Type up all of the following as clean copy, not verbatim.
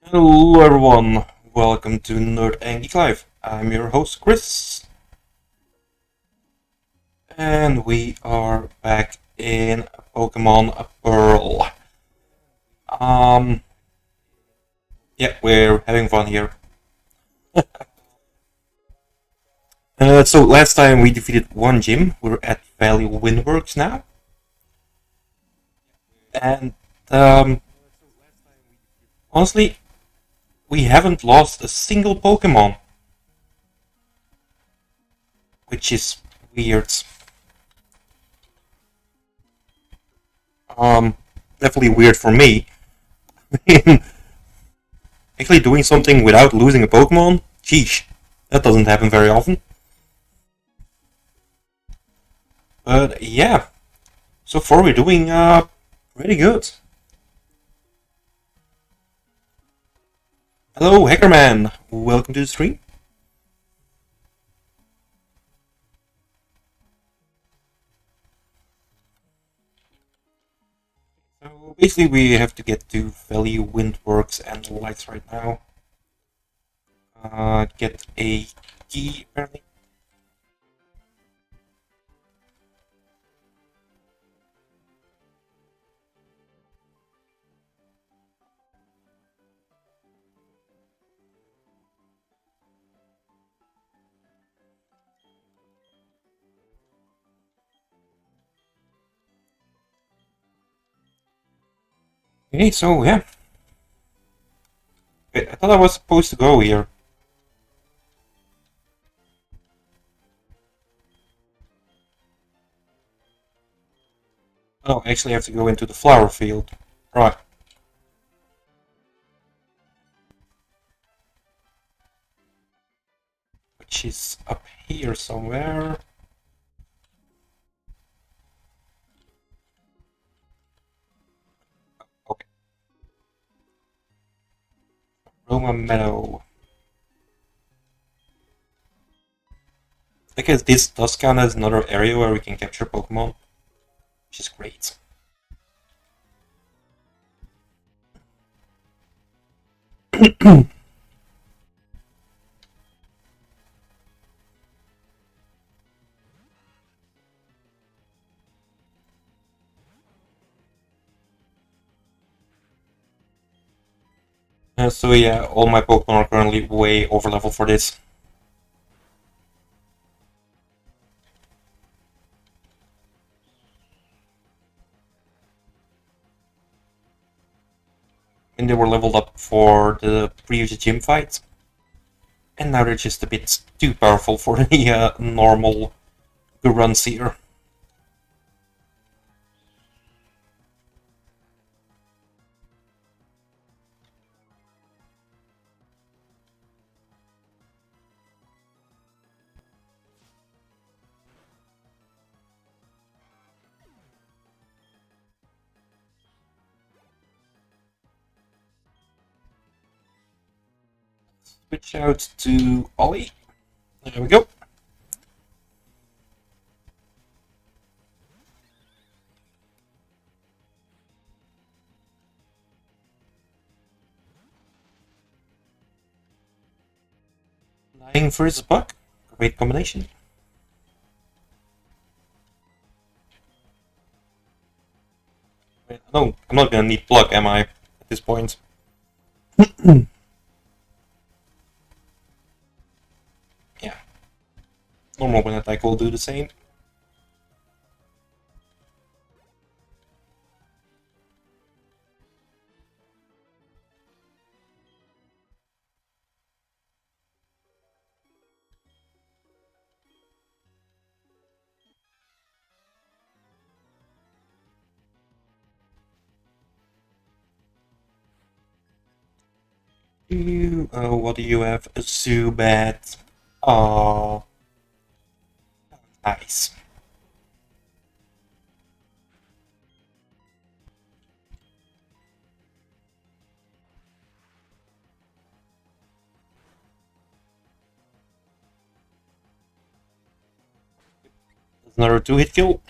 Hello everyone, welcome to Nerd and Geek Live. I'm your host Chris, and we are back in Pokemon Pearl. Um, yeah, we're having fun here. So last time we defeated one gym. We're at Valley Windworks now, and um, honestly, we haven't lost a single Pokemon, which is weird. Um, Definitely weird for me. Actually doing something without losing a Pokemon? Sheesh. That doesn't happen very often. But yeah, so far we're doing pretty good. Hello, Hackerman. Welcome to the stream. So basically we have to get to Valley Windworks and Lights right now. Get a key apparently. Okay, so yeah. Wait, I thought I was supposed to go here. Oh, actually I have to go into the flower field. Right. Which is up here somewhere. Okay. Roma Meadow. I guess this does count as another area where we can capture Pokemon, which is great. So yeah, all my Pokemon are currently way over level for this. And they were leveled up for the previous gym fight. And now they're just a bit too powerful for the normal Grunseer. Switch out to Ollie. There we go. Lying versus Buck. Great combination. No, I'm not gonna need Pluck, am I? At this point. Yeah. Normal wind attack will do the same. What do you have? A Zubat. Oh, nice. That's another 2-hit kill.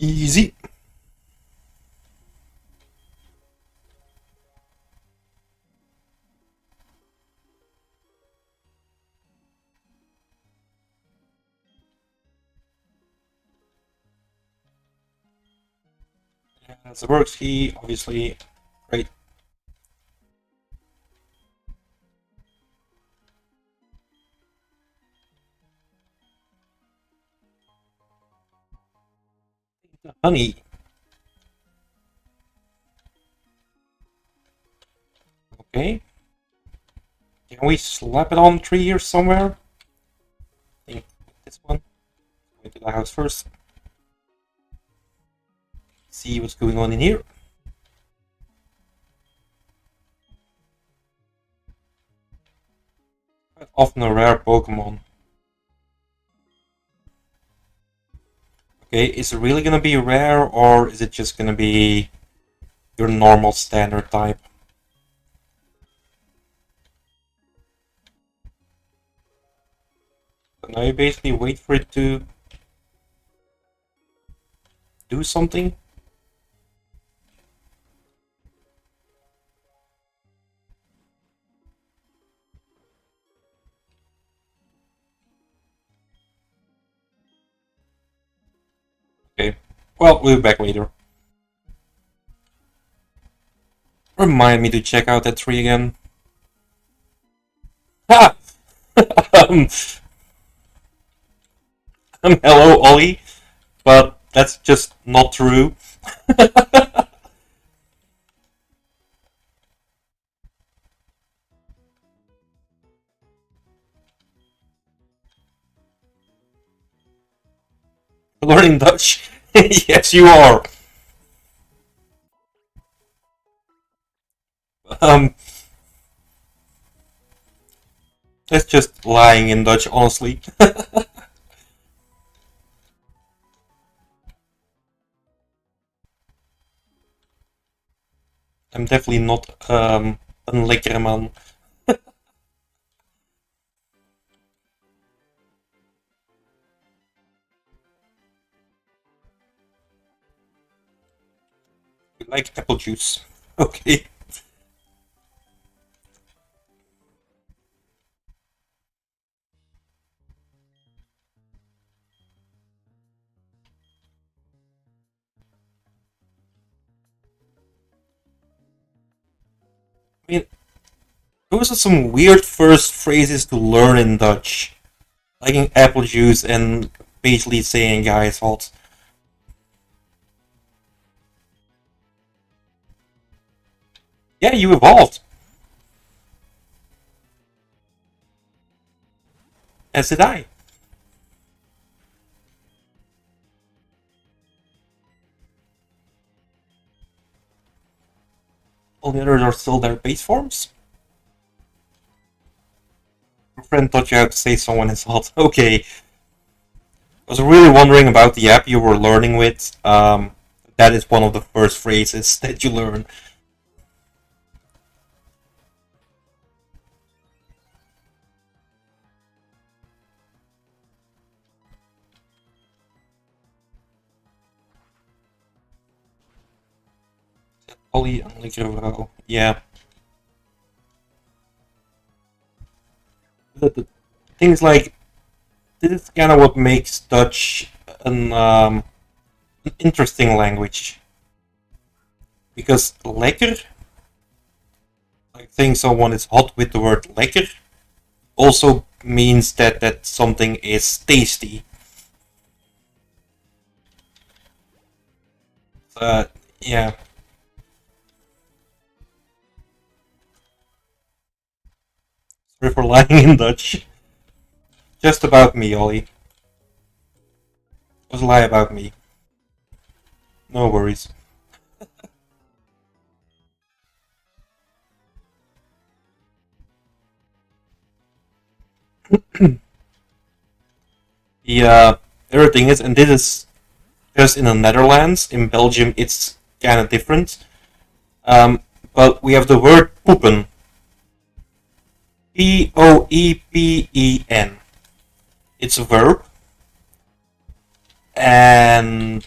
Easy. Yeah, that's the works key, obviously. Great. Honey. Okay. Can we slap it on a tree or somewhere? I think this one. Go into the house first. See what's going on in here. Quite often a rare Pokémon. Okay, is it really gonna be rare, or is it just gonna be your normal standard type? So now you basically wait for it to do something. Okay, well, we'll be back later. Remind me to check out that tree again. Ha! um, hello, Ollie, but that's just not true. Learning Dutch? Yes, you are. Um, that's just lying in Dutch, honestly. I'm definitely not een lekkere man. You like apple juice. Okay. I mean, those are some weird first phrases to learn in Dutch. Liking apple juice and basically saying guy's fault. Yeah, you evolved. As did I. All the others are still their base forms. Your friend taught you how to say someone is hot. Okay. I was really wondering about the app you were learning with. That is one of the first phrases that you learn. Ollie, lekkere vrouw. Yeah. The things like this is kind of what makes Dutch an interesting language. Because lekker, like saying someone is hot with the word lekker, also means that something is tasty. Yeah. Sorry for lying in Dutch. Just about me, Ollie. It was a lie about me. No worries. The other thing is, and this is just in the Netherlands, in Belgium it's kind of different. But we have the word poepen. Poepen. It's a verb. And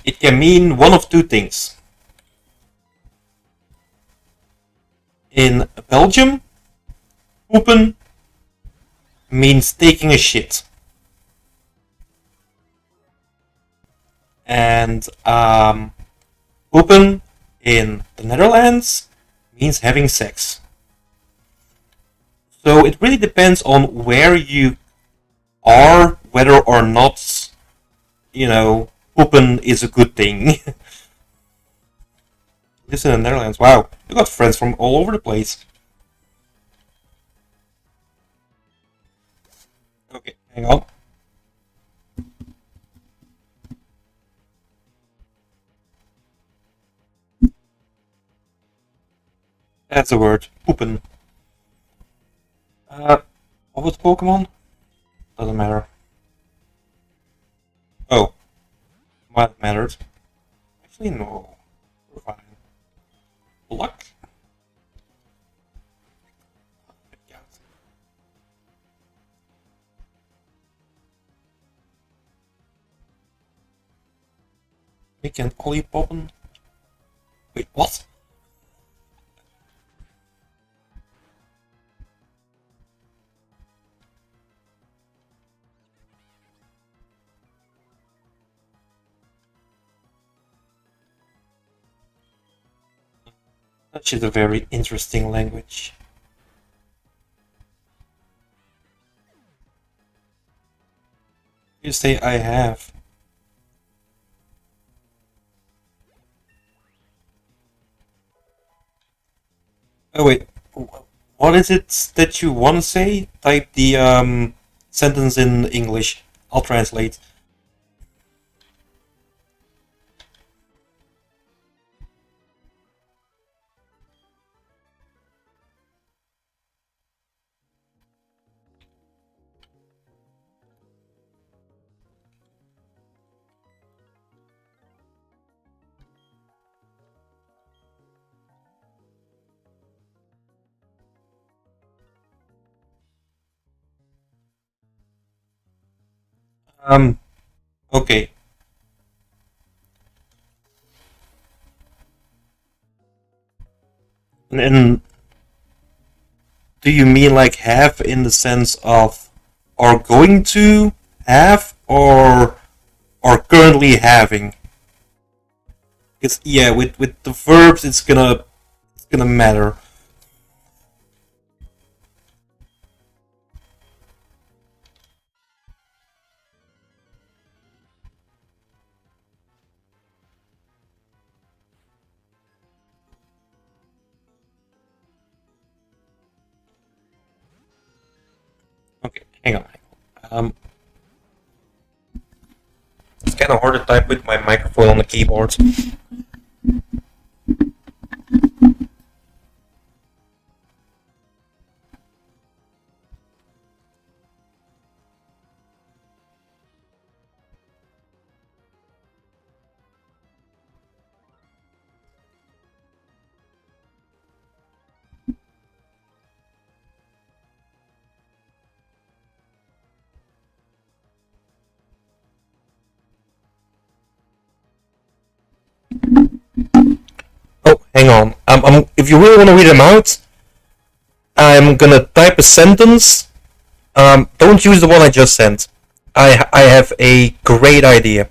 It can mean one of two things. In Belgium, poepen means taking a shit. And poepen in the Netherlands means having sex. So it really depends on where you are, whether or not, poepen is a good thing. Listen in the Netherlands, wow, you got friends from all over the place. Okay, hang on. That's a word, poepen. What was Pokemon? Doesn't matter. Oh, might have mattered. Actually, no. We're fine. Luck? We can Ollie poppen. Wait, what? That is a very interesting language. You say I have. Oh wait, what is it that you want to say? Type the sentence in English. I'll translate. Okay. And do you mean like have in the sense of are going to have or are currently having? Because yeah, with the verbs it's gonna matter. Okay, hang on. It's kind of hard to type with my microphone on the keyboard. Oh, hang on. If you really want to read them out, I'm gonna type a sentence. Don't use the one I just sent. I have a great idea.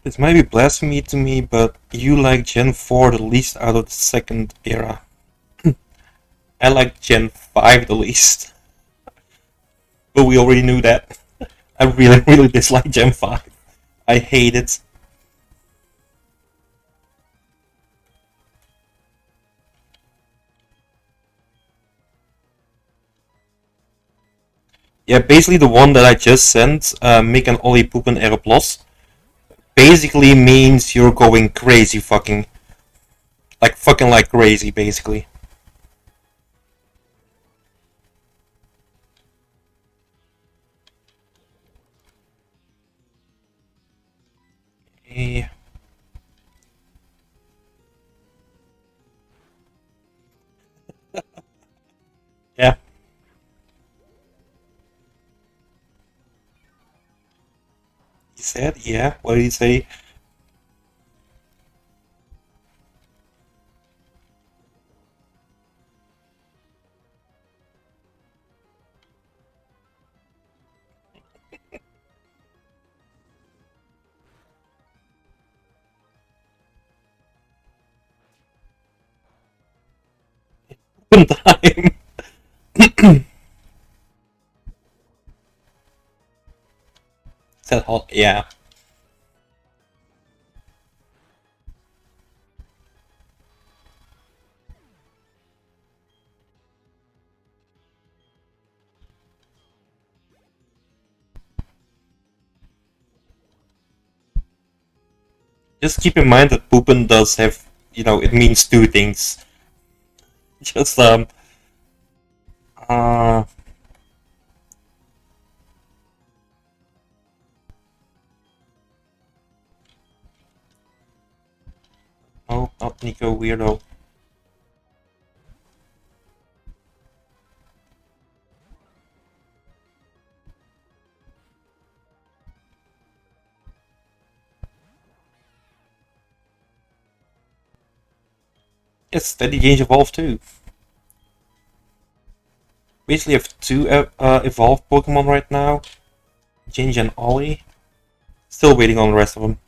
This might be blasphemy to me, but you like Gen 4 the least out of the second era. I like Gen 5 the least. But we already knew that. I really, really dislike Gen 5. I hate it. Yeah, basically the one that I just sent, make an Ollie poepen error plus, basically means you're going crazy fucking. Like fucking like crazy, basically. Okay. Yeah. He said, yeah. What did he say? One time. Said hot. Yeah. Just keep in mind that poopin does have, it means two things. Just uh, no, not Nico, weirdo. Yes, steady change evolve too. Basically, have two evolved Pokemon right now, Gingy and Ollie. Still waiting on the rest of them.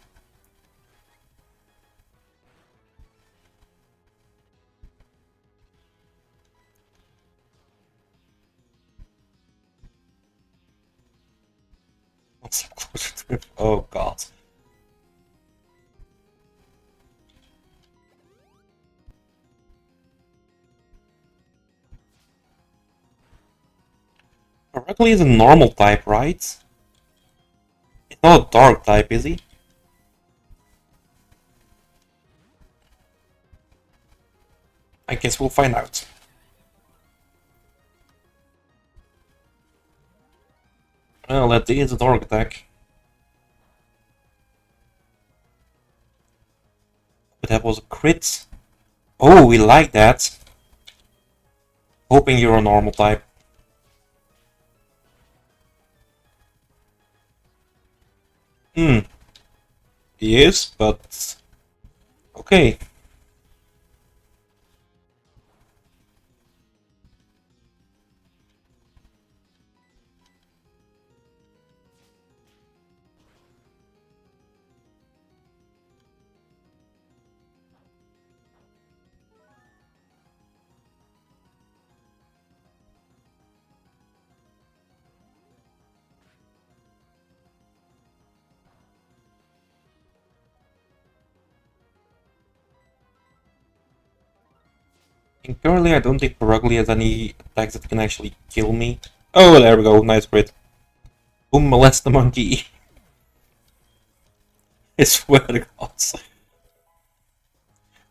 So close to it. Oh god. Heracles is a normal type, right? He's not a dark type, is he? I guess we'll find out. Well, that is a dark attack. But that was a crit. Oh, we like that. Hoping you're a normal type. Hmm. He is, but... Okay. And currently, I don't think Heracles has any attacks that can actually kill me. Oh, there we go. Nice crit. Boom, molest the monkey. I swear to God.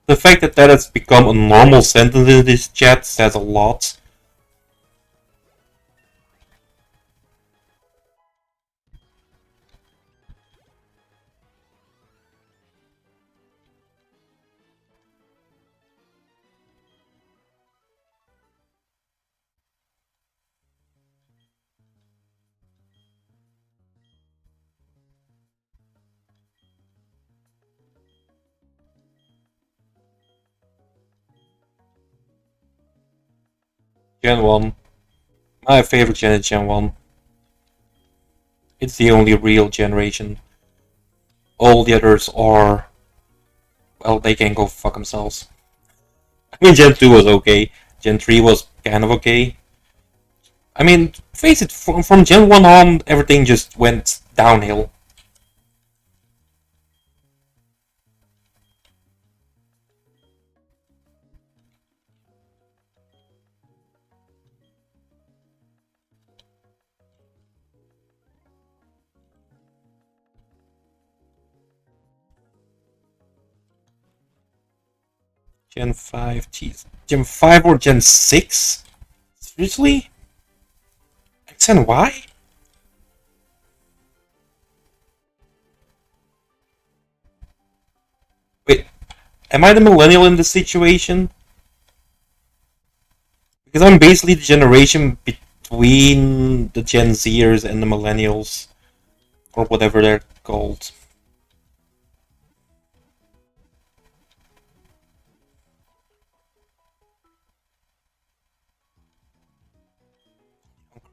The fact that that has become a normal sentence in this chat says a lot. Gen 1. My favorite gen is Gen 1. It's the only real generation. All the others are... Well, they can go fuck themselves. I mean, Gen 2 was okay. Gen 3 was kind of okay. I mean, face it, from Gen 1 on, everything just went downhill. Gen 5, jeez. Gen 5 or Gen 6? Seriously? X and Y? Am I the millennial in this situation? Because I'm basically the generation between the Gen Zers and the millennials, or whatever they're called.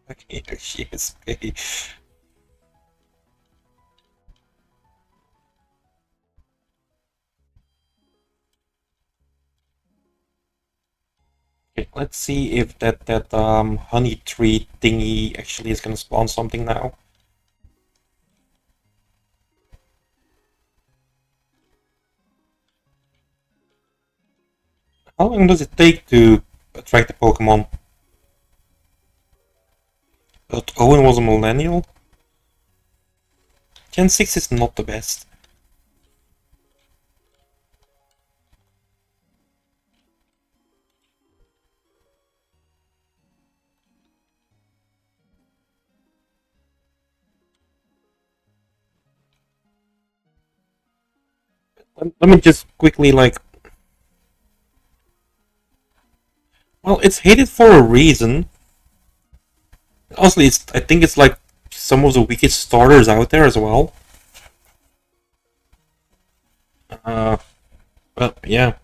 Okay, here she is. Okay. Okay, let's see if that honey tree thingy actually is gonna spawn something now. How long does it take to attract a Pokemon? But Owen was a millennial? Gen 6 is not the best. Let me just quickly like... Well, it's hated for a reason. Honestly, I think it's like some of the weakest starters out there as well. But yeah.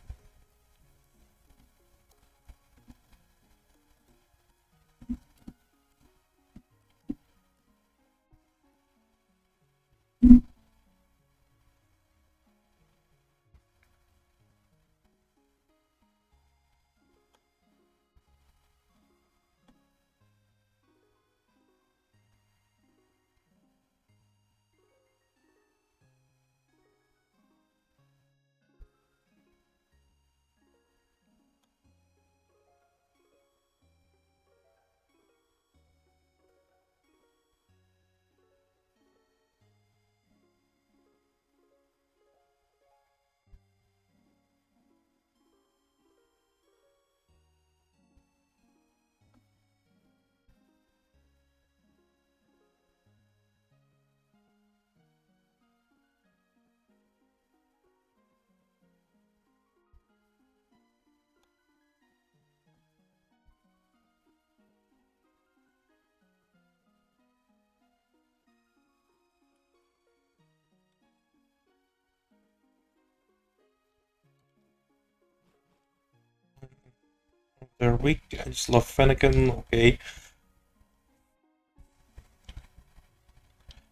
They're weak. I just love Fennekin. Okay.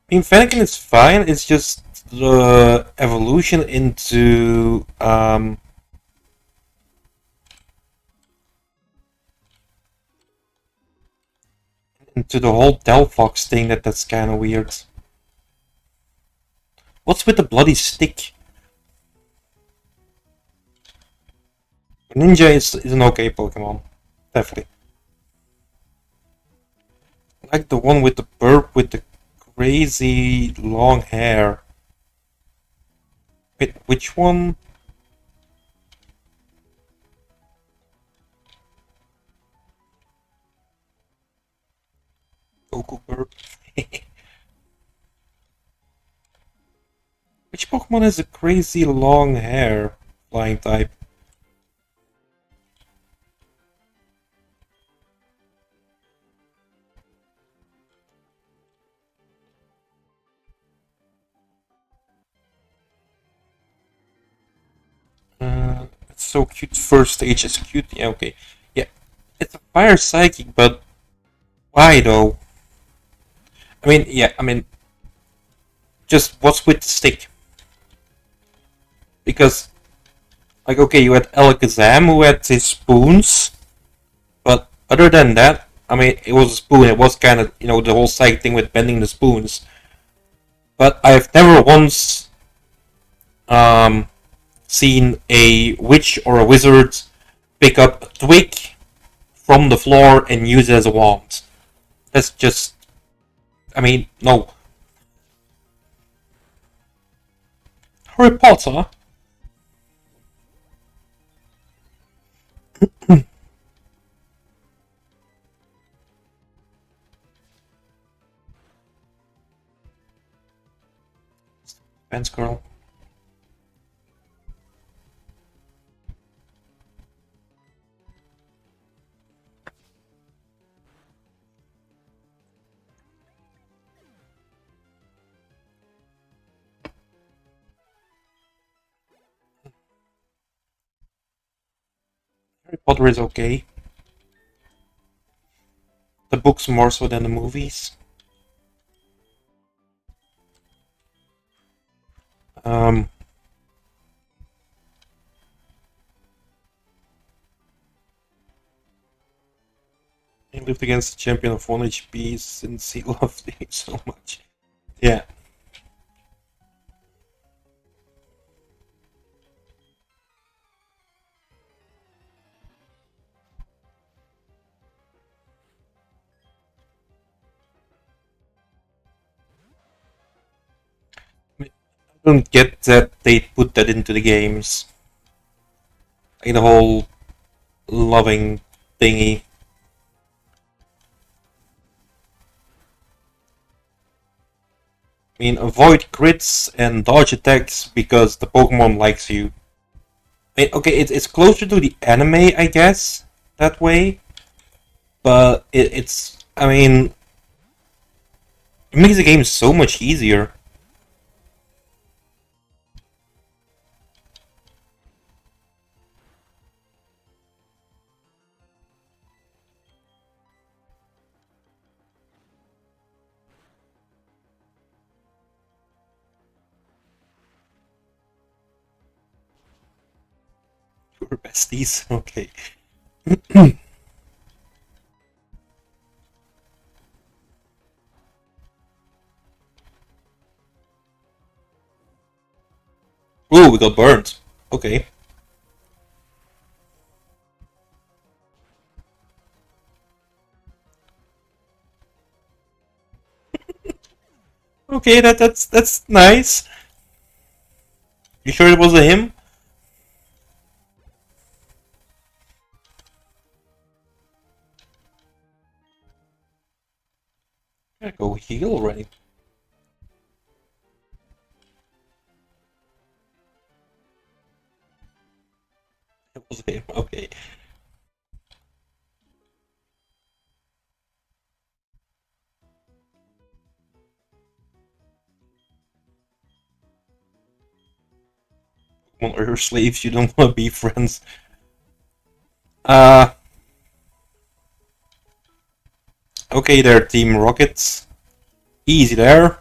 I mean, Fennekin is fine. It's just the evolution into the whole Delphox thing that's kind of weird. What's with the bloody stick? Ninja is an okay Pokemon. Definitely. I like the one with the burp with the crazy long hair. Wait, which one? Goku burp. Which Pokemon has a crazy long hair? Flying type. It's so cute. First stage is cute. Yeah, okay. Yeah, it's a fire psychic, but why though? I mean, yeah, I mean, just what's with the stick? Because, like, okay, you had Alakazam who had his spoons, but other than that, I mean, it was a spoon. It was kind of, the whole psychic thing with bending the spoons. But I've never once um, seen a witch or a wizard pick up a twig from the floor and use it as a wand. That's just, I mean, no. Harry Potter? Fence girl. Harry Potter is okay. The books more so than the movies. He lived against the champion of 1 HP since he loved him so much. Yeah. I don't get that they put that into the games. Like the whole loving thingy. I mean, avoid crits and dodge attacks because the Pokemon likes you. I mean, okay, it's closer to the anime, I guess, that way. But it's, I mean, it makes the game so much easier. Your besties, okay. Ooh, we got burned. Okay. Okay, that's nice. You sure it was a him? I go heal already. It was him. Okay. Come on, your slaves. You don't want to be friends. Uh. Okay, there, Team Rockets. Easy there.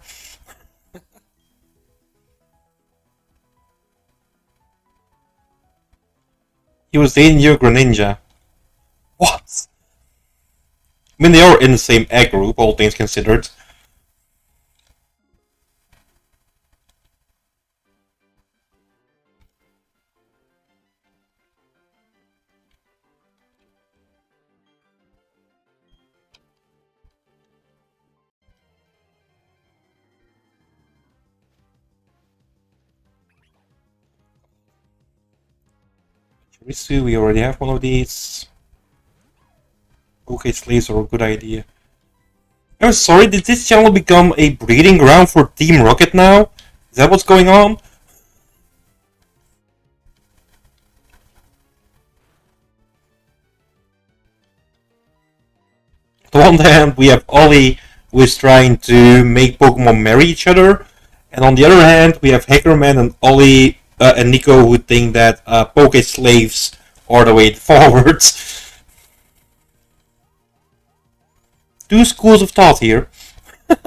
He was dating your Greninja. What? I mean, they are in the same egg group, all things considered. Chirisu, we already have one of these. Okay, slaves are a good idea. I'm sorry, did this channel become a breeding ground for Team Rocket now? Is that what's going on? On the one hand, we have Ollie, who is trying to make Pokemon marry each other, and on the other hand, we have Hackerman and Ollie and Nico who think that Poke slaves are the way forward. Two schools of thought here. Oh,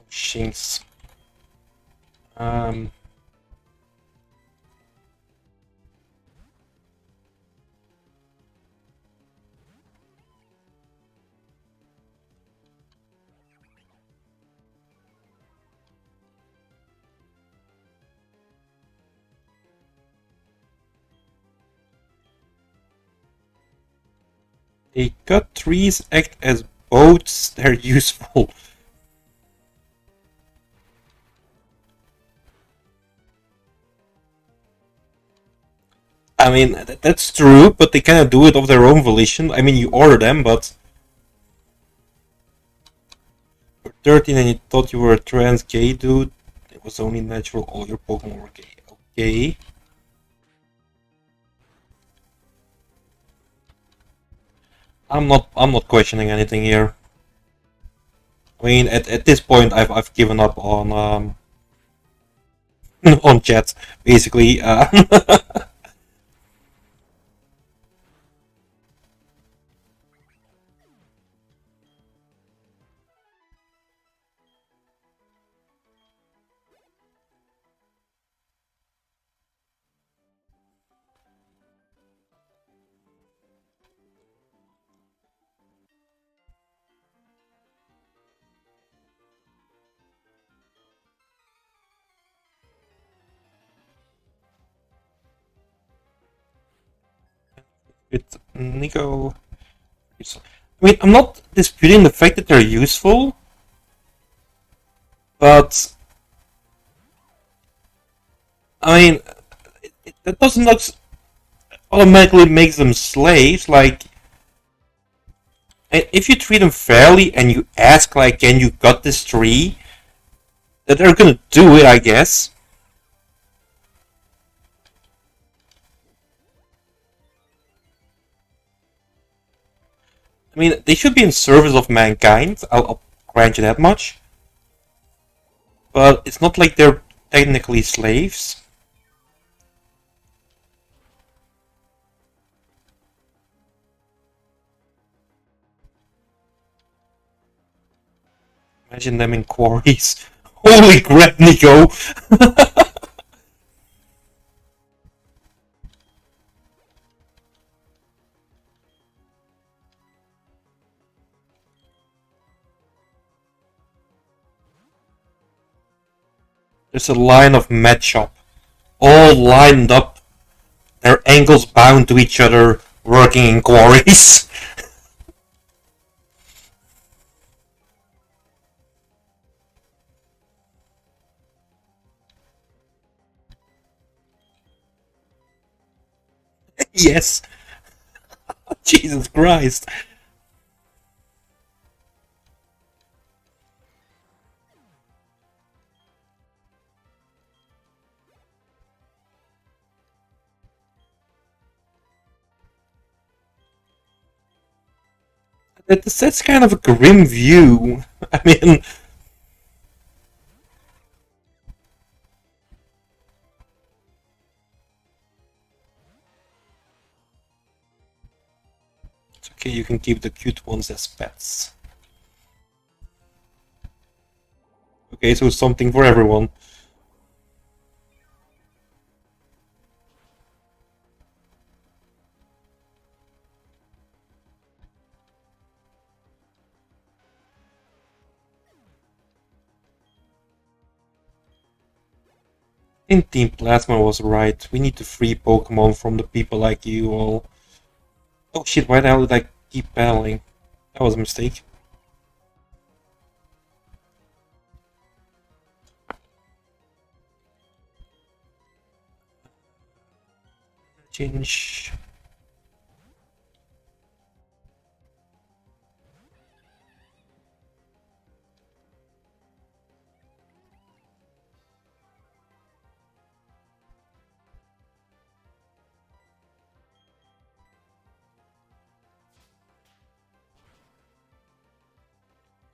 Shinx. Um, they cut trees, act as boats, they're useful. I mean, that's true, but they kind of do it of their own volition. I mean, you order them, but you're 13 and you thought you were a trans gay dude. It was only natural all your Pokemon were gay. Okay. I'm not questioning anything here. I mean, at this point, I've given up on on chat, basically. With Nico. I mean, I'm not disputing the fact that they're useful, but I mean, that doesn't automatically makes them slaves. Like, if you treat them fairly and you ask, like, "Can you cut this tree?" that they're gonna do it, I guess. I mean, they should be in service of mankind. I'll grant you that much. But it's not like they're technically slaves. Imagine them in quarries. Holy crap, Nico! There's a line of med shop, all lined up, their ankles bound to each other, working in quarries. Yes. Jesus Christ. That's kind of a grim view. I mean, it's okay, you can keep the cute ones as pets. Okay, so something for everyone. In Team Plasma was right. We need to free Pokemon from the people like you all. Oh shit, why the hell did I keep battling? That was a mistake. Change.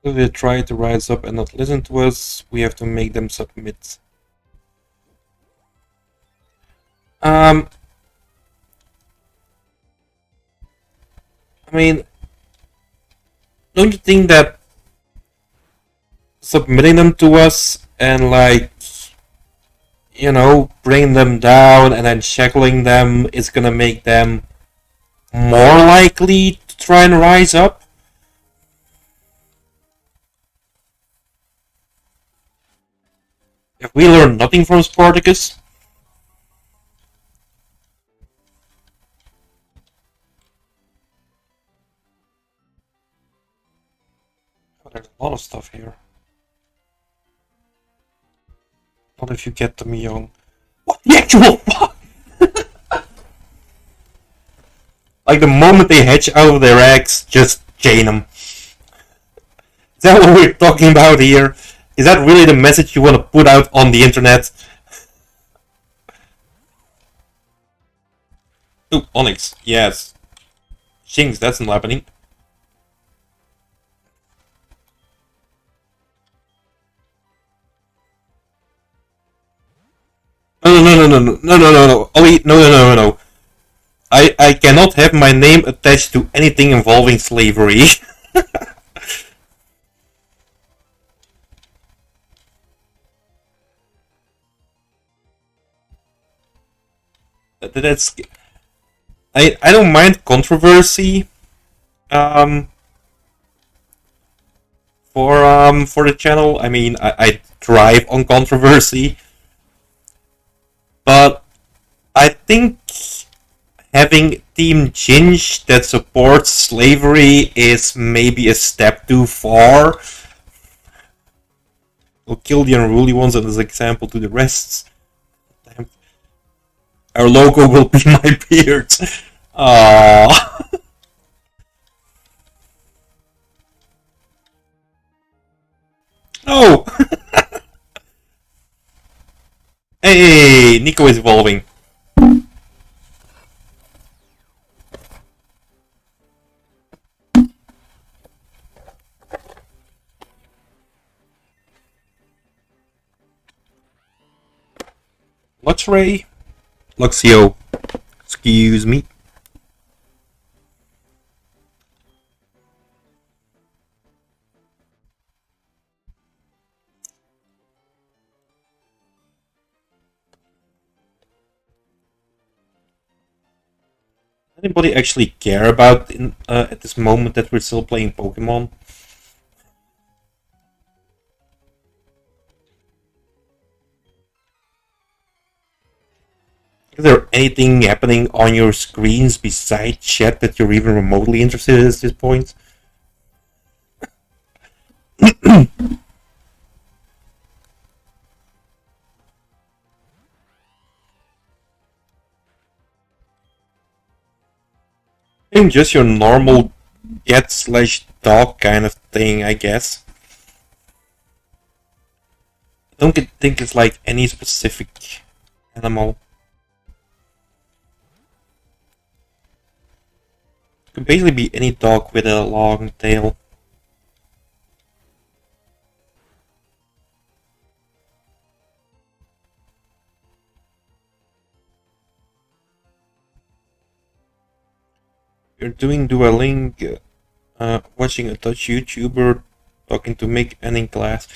If they try to rise up and not listen to us, we have to make them submit. I mean, don't you think that submitting them to us and, like, you know, bringing them down and then shackling them is gonna make them more likely to try and rise up? If we learn nothing from Spartacus, oh, there's a lot of stuff here. Not if you get them young. What the actual fuck? Like, the moment they hatch out of their eggs, just chain them. Is that what we're talking about here? Is that really the message you want to put out on the internet? Ooh, Onyx, yes. Shinx, that's not happening. no. Ollie, no. I cannot have my name attached to anything involving slavery. That's I don't mind controversy for the channel. I mean, I thrive on controversy, but I think having Team Ginge that supports slavery is maybe a step too far. We'll kill the unruly ones as an example to the rest. Damn. Our logo will be my beard. Aww. Oh! Hey, Nico is evolving. Luxray? Luxio. Excuse me. Anybody actually care about at this moment that we're still playing Pokemon? Is there anything happening on your screens besides chat that you're even remotely interested in at this point? I think just your normal cat/dog kind of thing, I guess. I don't think it's like any specific animal. It could basically be any dog with a long tail. You're doing Duolingo, watching a Dutch YouTuber talking to Mick and in class.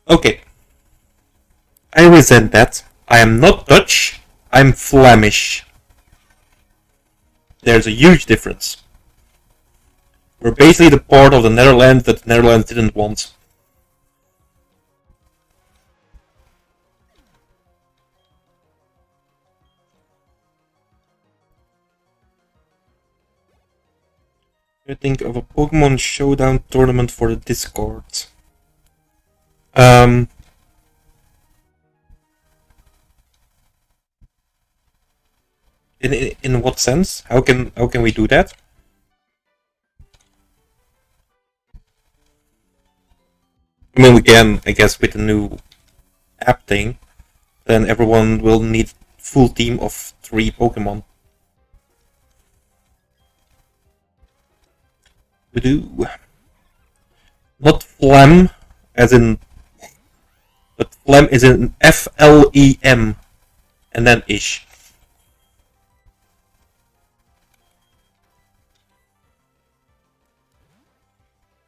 Okay. I resent that. I am not Dutch, I'm Flemish. There's a huge difference. We're basically the part of the Netherlands that the Netherlands didn't want. You think of a Pokemon Showdown tournament for the Discord? In what sense? How can we do that? I mean, we can, I guess, with the new app thing, then everyone will need full team of 3 Pokemon. We do. Not phlegm, as in, but phlegm is in F-L-E-M, and then ish.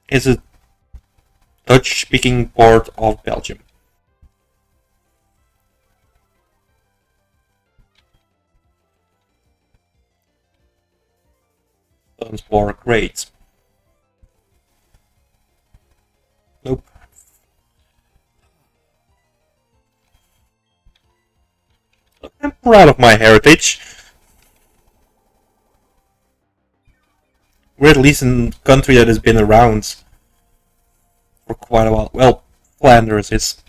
Is a Dutch-speaking part of Belgium. Dunspark, great. Nope. I'm proud of my heritage. We're at least in a country that has been around for quite a while. Well, Flanders is.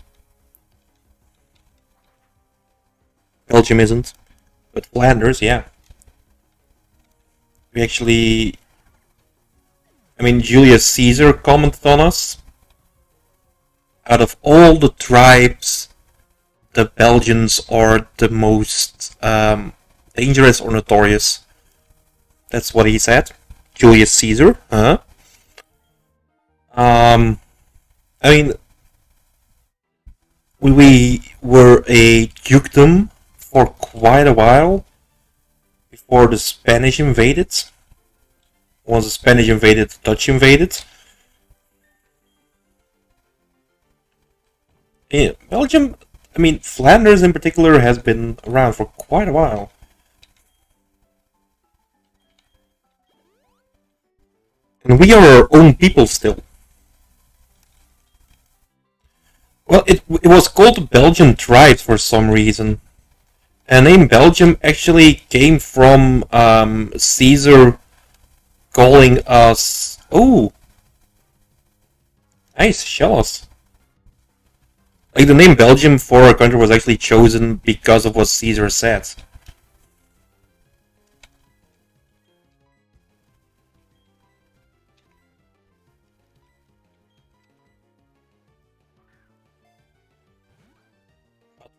Belgium isn't. But Flanders, yeah. We actually... I mean, Julius Caesar commented on us. Out of all the tribes, the Belgians are the most dangerous or notorious. That's what he said. Julius Caesar, huh? I mean, we were a dukedom for quite a while before the Spanish invaded. Once the Spanish invaded, the Dutch invaded. Yeah, Belgium, I mean, Flanders in particular has been around for quite a while. And we are our own people still. Well, it was called Belgian tribes for some reason. And the name Belgium actually came from Caesar calling us. Oh, nice, show us. Like the name Belgium for our country was actually chosen because of what Caesar said.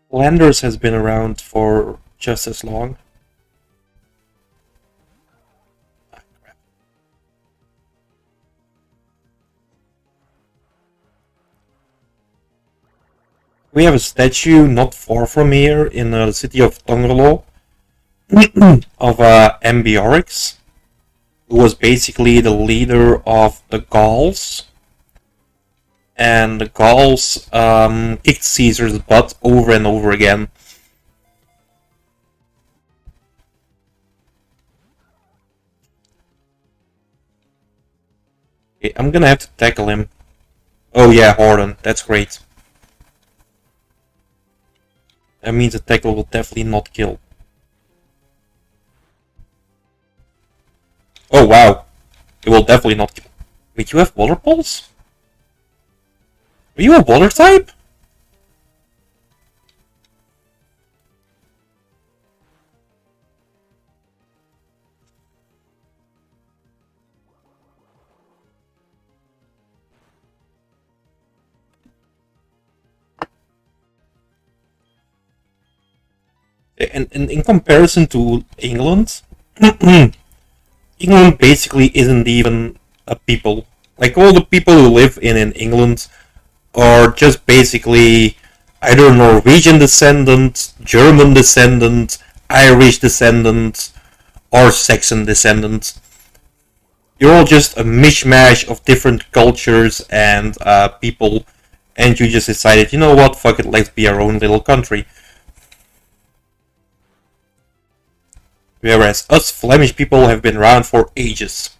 Flanders has been around for just as long. We have a statue not far from here in the city of Tongerlo of Ambiorix, who was basically the leader of the Gauls. And the Gauls kicked Caesar's butt over and over again. Okay, I'm gonna have to tackle him. Oh yeah, Horden, that's great. That means the tackle will definitely not kill. Oh wow, it will definitely not kill. Wait, you have water pulse? Are you a water type? And in comparison to England, England basically isn't even a people. Like all the people who live in England are just basically either Norwegian descendant, German descendant, Irish descendant, or Saxon descendant. You're all just a mishmash of different cultures and people, and you just decided, you know what, fuck it, let's be our own little country. Whereas us Flemish people have been around for ages.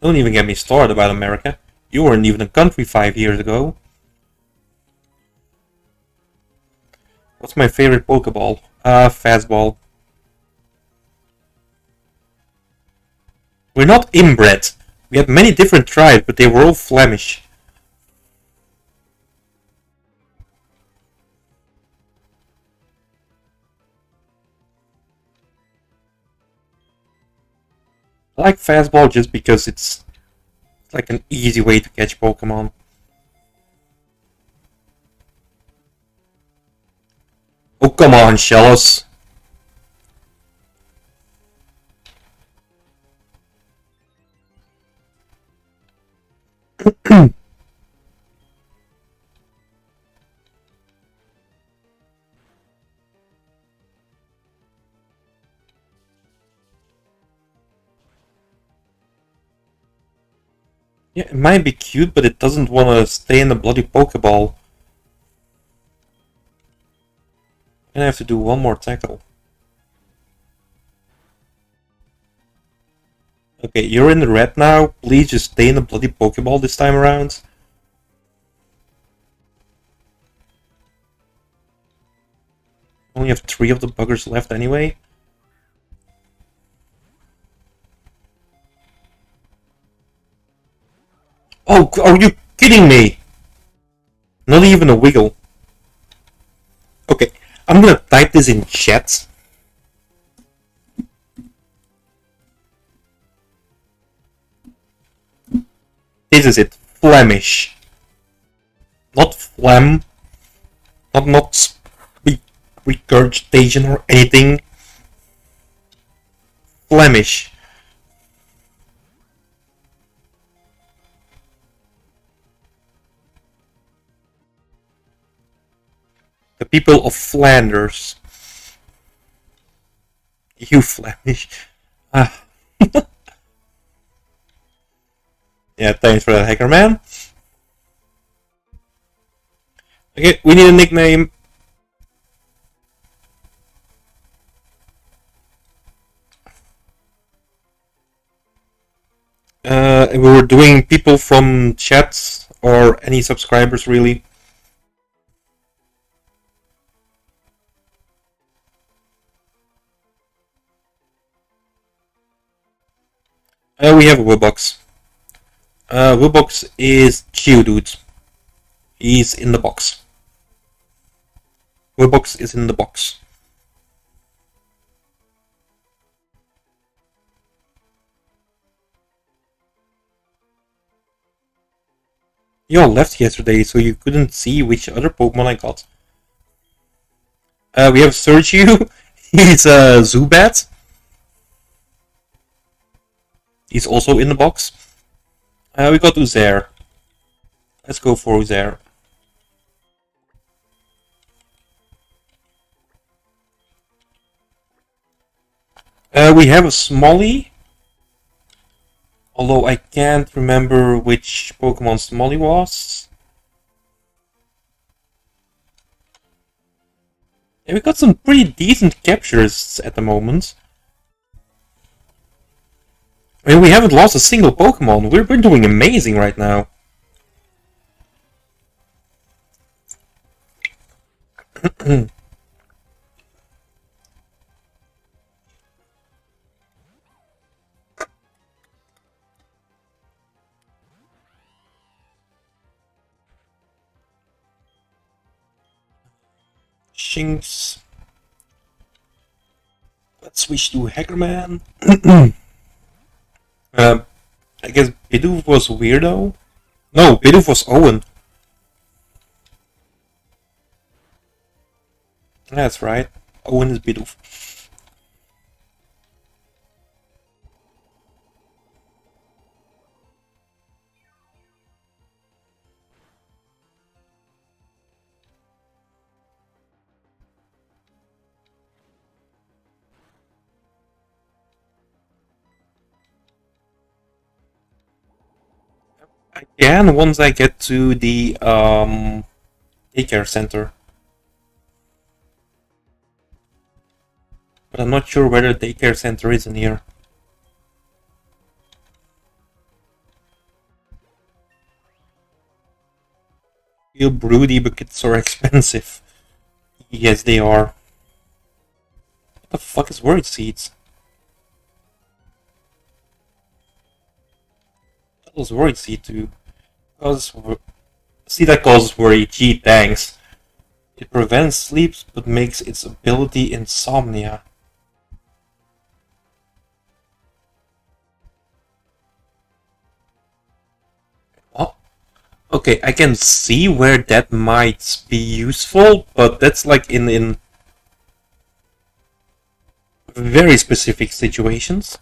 Don't even get me started about America. You weren't even a country 5 years ago. What's my favorite Pokeball? Fastball. We're not inbred. We had many different tribes, but they were all Flemish. I like Fastball just because it's like an easy way to catch Pokemon. Oh, come on, Shellos. Yeah, it might be cute, but it doesn't want to stay in the bloody Pokeball. And I have to do one more tackle. Okay, you're in the red now. Please just stay in the bloody Pokeball this time around. Only have 3 of the buggers left anyway. Oh, are you kidding me? Not even a wiggle. Okay, I'm gonna type this in chat. This is it. Flemish. Not phlegm. Not regurgitation or anything. Flemish. The people of Flanders. You Flemish. Ah. Yeah, thanks for that, hacker man. Okay, we need a nickname. We were doing people from chats or any subscribers, really. We have a Willbox. Willbox is Geodude. He's in the box. Willbox is in the box. You all left yesterday, so you couldn't see which other Pokemon I got. We have Sergio. He's a Zubat. He's also in the box. We got Uzair. Let's go for Uzair. We have a Smolly. Although I can't remember which Pokemon Smolly was. Yeah, we got some pretty decent captures at the moment. I mean, we haven't lost a single Pokemon. We're doing amazing right now. Shinx. Let's switch to Hackerman. I guess Bidoof was Weirdo? No, Bidoof was Owen. That's right. Owen is Bidoof. I can once I get to the daycare center. But I'm not sure where the daycare center is in here. Feel broody, but it's so expensive. Yes, they are. What the fuck is Worried Seeds? That was Worried Seed too. See, that causes worry. Gee, thanks. It prevents sleep, but makes its ability insomnia. Oh, okay, I can see where that might be useful, but that's like in very specific situations.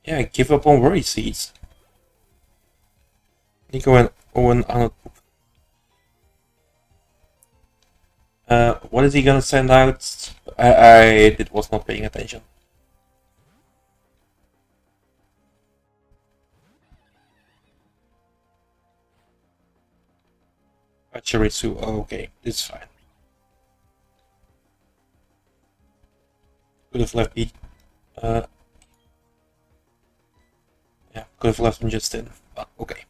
Yeah, give up on Worry Seeds. Nico and Owen on what is he gonna send out? I was not paying attention. Pachirisu, okay, this is fine. Could have left beat. Yeah, could have left him just in, but okay.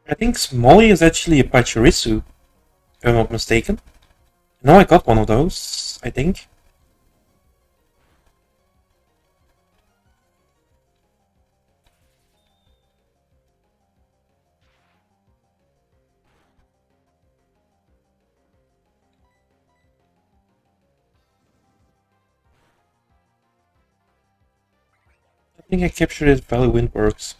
I think Smolly is actually a Pachirisu, if I'm not mistaken. No, I got one of those, I think. I think I captured it Valley Windworks.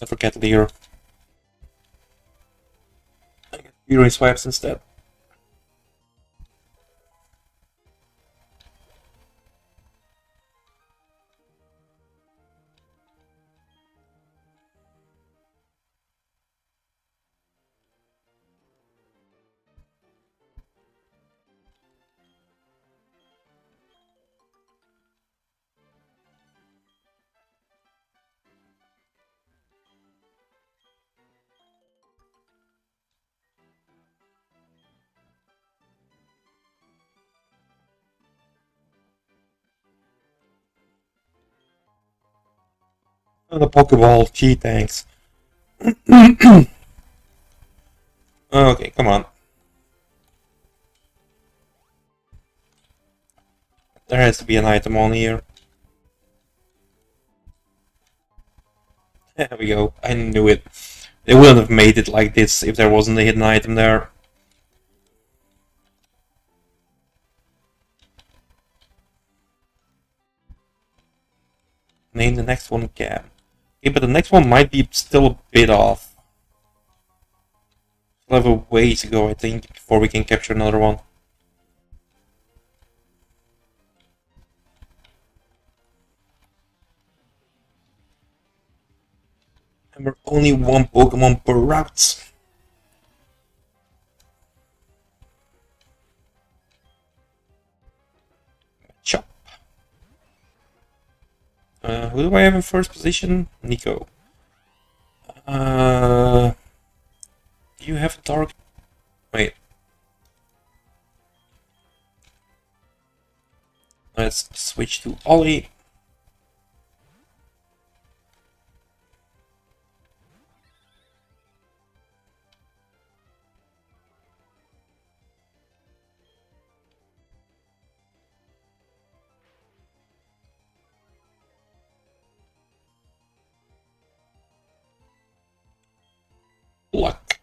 I forget Leer. I get Fury Swipes instead. And the Pokeball, gee, thanks. Okay, come on. There has to be an item on here. There we go. I knew it. They wouldn't have made it like this if there wasn't a hidden item there. Name the next one Cam. Okay, but the next one might be still a bit off. We'll have a way to go, I think, before we can capture another one. And we're only one Pokemon per route. Chop. Who do I have in first position? Nico. Do you have a target? Wait. Let's switch to Ollie. Luck.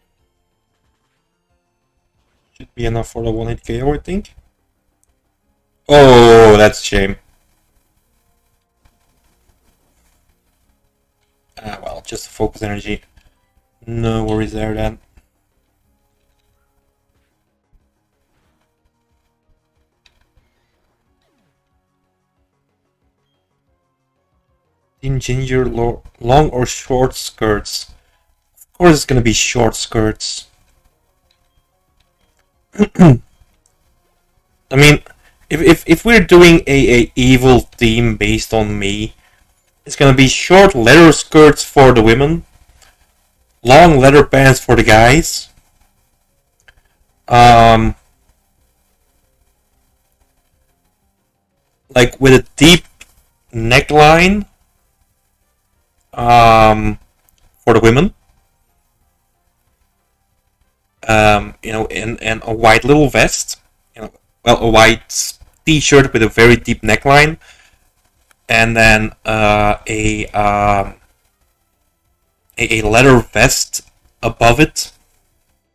Should be enough for the 1-hit KO, I think. Oh, that's a shame. Well, just focus energy. No worries there then. In ginger, long or short skirts? Of course it's gonna be short skirts. I mean, if we're doing a evil theme based on me, it's gonna be short leather skirts for the women, long leather pants for the guys. Like with a deep neckline for the women. And a white little vest. Well, a white t-shirt with a very deep neckline, and then a leather vest above it,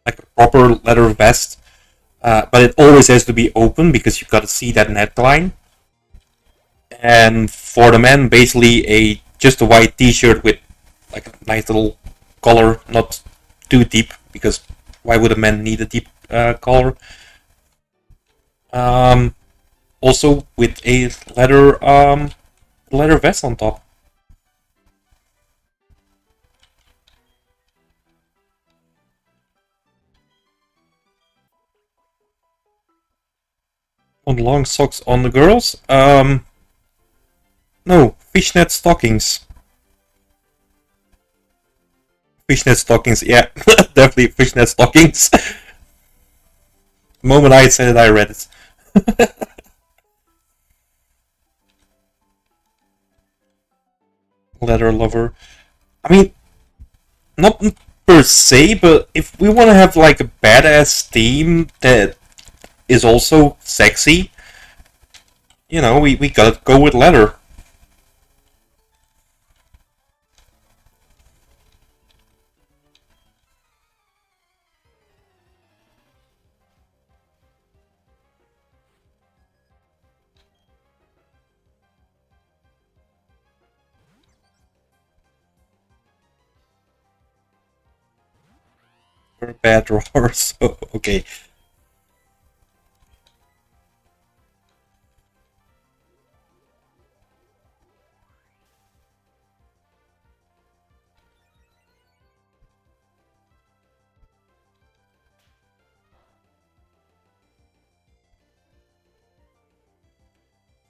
like a proper leather vest. But it always has to be open because you've got to see that neckline. And for the men, basically just a white t-shirt with like a nice little collar, not too deep, because why would a man need a deep collar? Also with a leather vest on top. On long socks on the girls? No, fishnet stockings. Fishnet stockings, yeah, definitely fishnet stockings. The moment I said it, I read it. Leather lover. I mean, not per se, but if we want to have like a badass theme that is also sexy, we gotta go with leather. You're a bad drawer, so okay.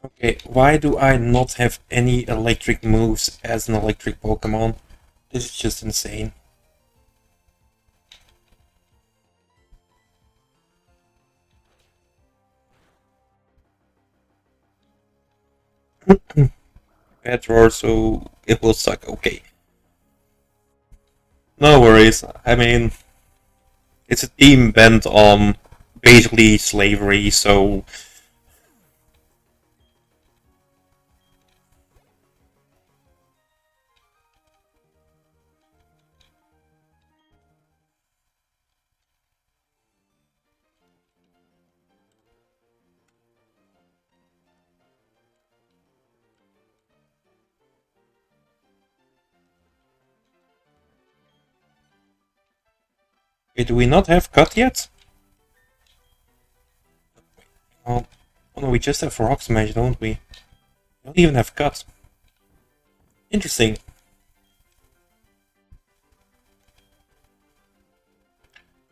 Okay, why do I not have any electric moves as an electric Pokemon? This is just insane. Bad drawer, so it will suck. Okay. No worries. I mean, it's a team bent on basically slavery, so okay, do we not have cut yet? Oh, oh no, we just have rock smash, don't we? We don't even have cut. Interesting.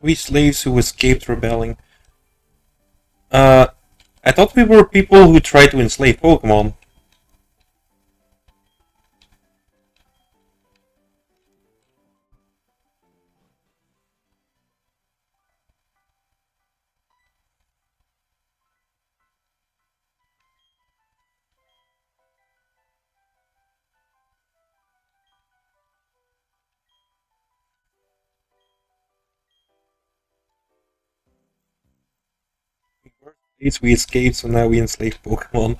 We slaves who escaped rebelling. I thought we were people who tried to enslave Pokemon. At least we escaped, so now we enslave Pokemon.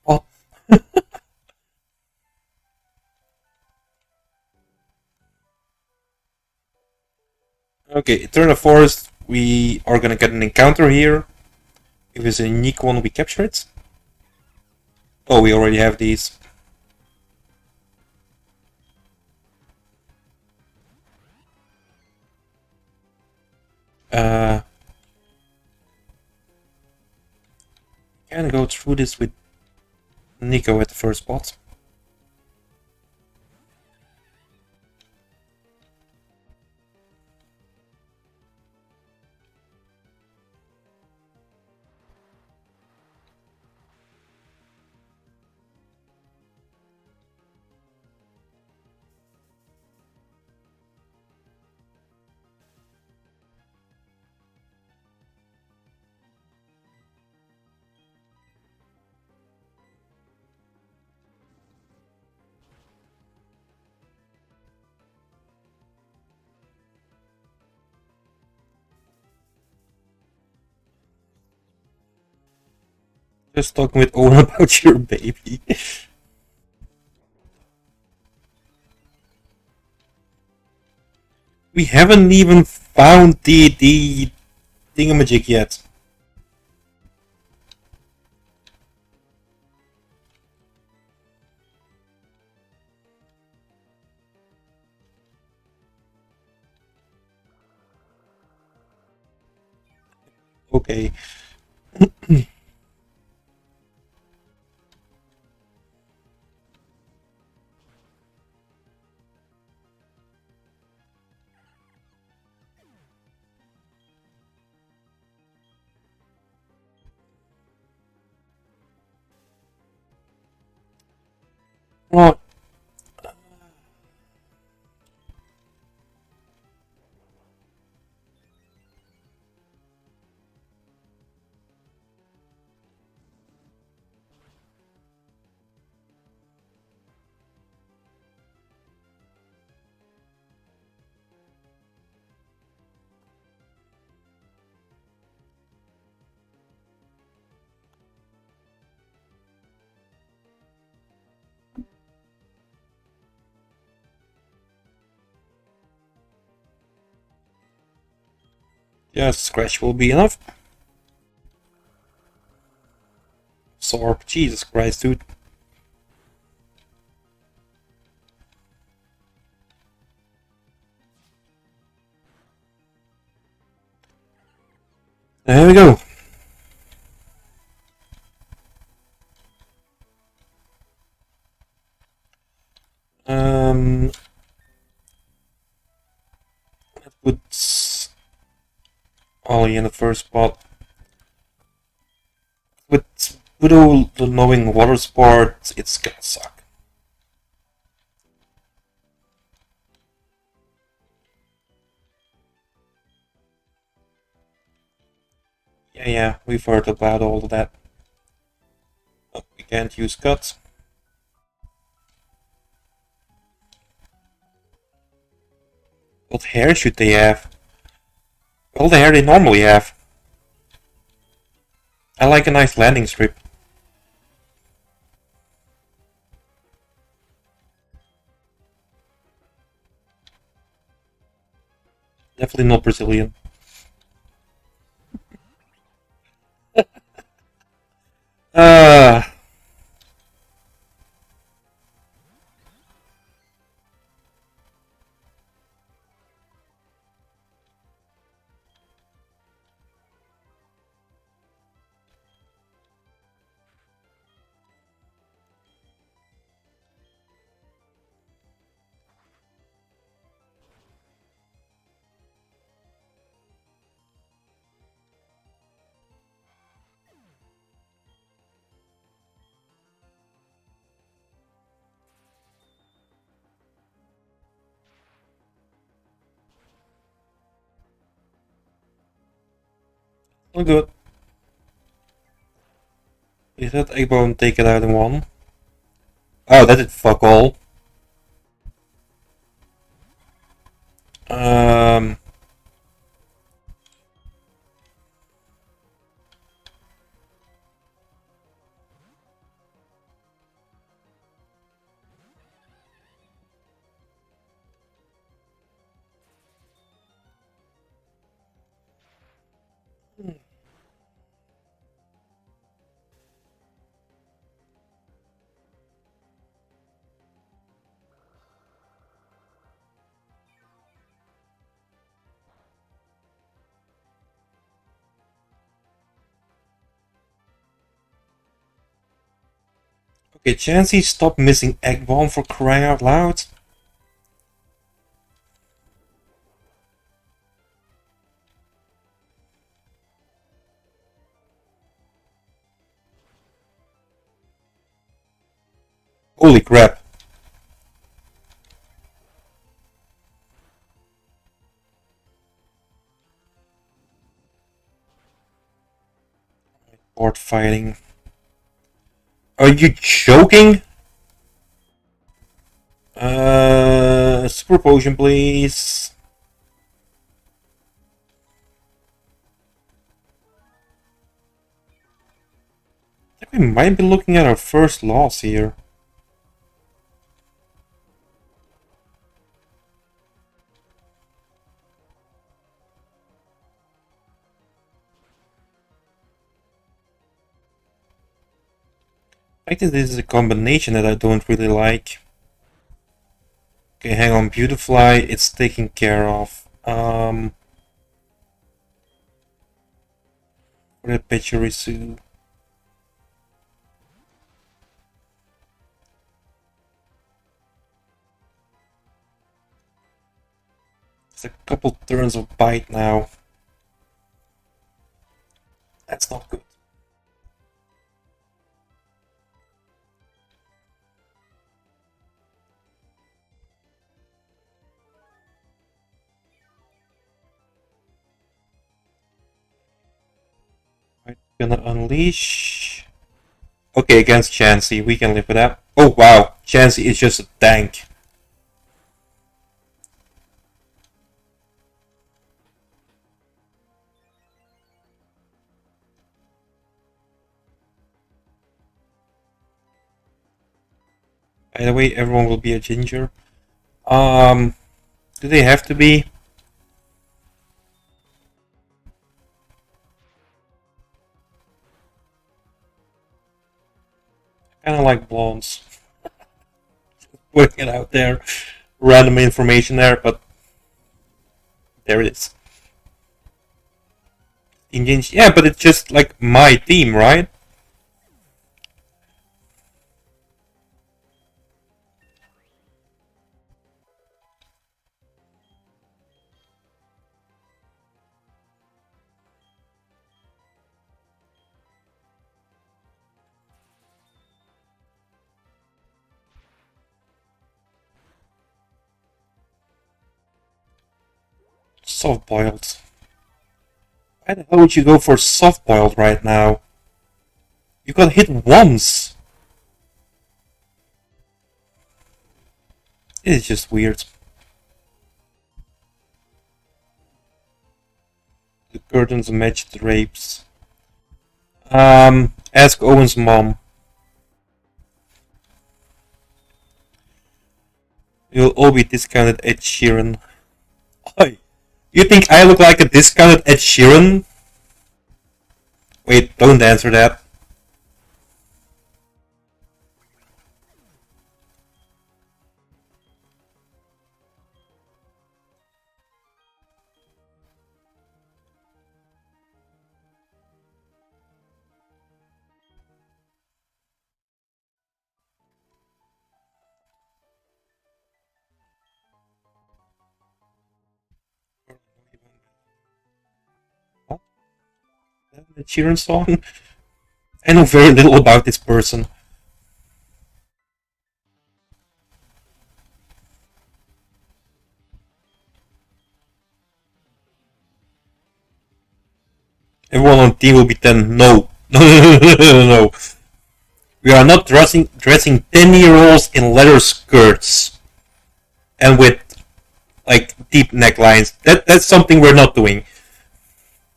Oh. Okay, turn of forest, we are gonna get an encounter here. If it's a unique one, we capture it. Oh, we already have these. Can go through this with Nico at the first spot. Just talking with Owen about your baby. We haven't even found the thingamajig yet. Okay. Well, yeah, scratch will be enough. Sorp, Jesus Christ, dude. There we go. Let's put Ollie in the first spot. With all the knowing water sports, it's gonna suck. Yeah, we've heard about all of that. Oh, we can't use cuts. What hair should they have? All the hair they normally have. I like a nice landing strip. Definitely not Brazilian. Uh, all good. Is that egg bone take it out in one? Oh, that did fuck all. Um, okay, Chansey, stop missing egg bomb for crying out loud. Holy crap. Board fighting. Are you joking? Super potion, please. I think we might be looking at our first loss here. I think this is a combination that I don't really like. Okay, hang on, Beautifly, it's taken care of. For the Pachirisu. It's a couple turns of bite now. That's not good. Right, gonna unleash. Okay, against Chansey, we can live with that. Oh wow, Chansey is just a tank. By the way, everyone will be a ginger. Do they have to be? Kind of like blondes. Putting it out there, random information there, but there it is. Engage. Yeah, but it's just like my team, right? Soft boiled. Why the hell would you go for soft boiled right now? You got hit once. It's just weird. The curtains match the drapes. Ask Owen's mom. You'll all be discounted Ed Sheeran. Oi, you think I look like a discounted Ed Sheeran? Wait, don't answer that. What? Ed Sheeran song? I know very little about this person. Everyone on the team will be 10. No. No. We are not dressing 10-year-olds in leather skirts and with like deep necklines. That's something we're not doing.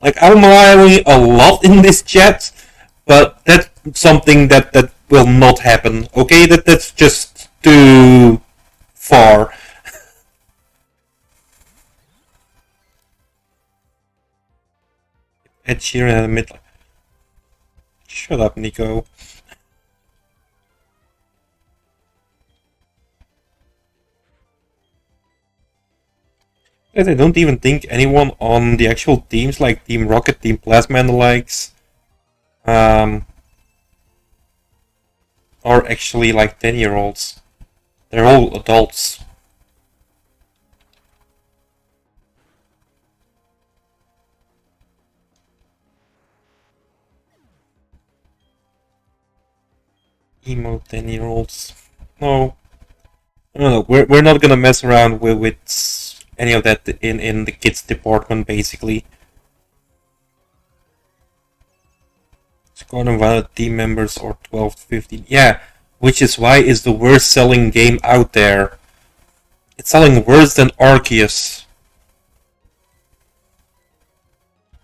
Like I'm lying a lot in this chat, but that's something that will not happen. Okay, that's just too far. Ed Sheeran at the midlife. Shut up, Nico. I don't even think anyone on the actual teams, like Team Rocket, Team Plasma, and the likes, are actually like 10-year-olds. They're all adults. Emo 10-year-olds. No. No, we're not gonna mess around with any of that in the kids department, basically. Squad of valid team members or 12 to 15. Yeah, which is why it's the worst selling game out there. It's selling worse than Arceus.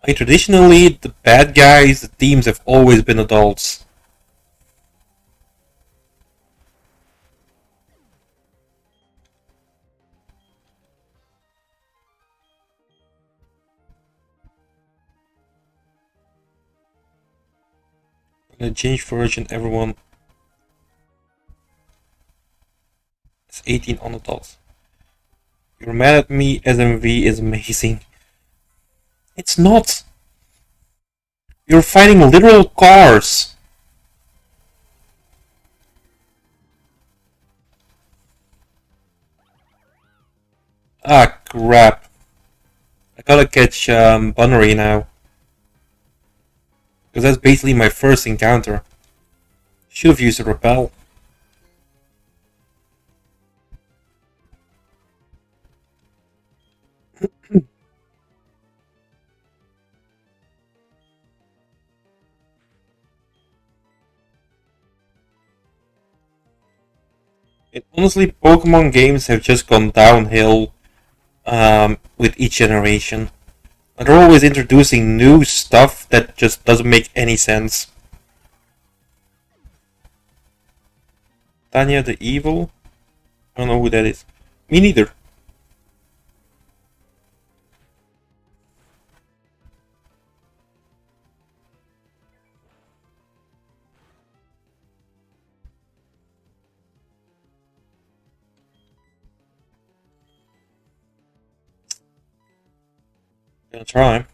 Like, traditionally, the bad guys, the teams have always been adults. In the change version, everyone is 18 on adults. You're mad at me, SMV is amazing. It's not! You're fighting literal cars! Ah, crap. I gotta catch Bunnery now. Because that's basically my first encounter. Should have used a repel. Honestly, Pokemon games have just gone downhill with each generation. And they're always introducing new stuff that just doesn't make any sense. Tanya the Evil? I don't know who that is. Me neither. Gonna try.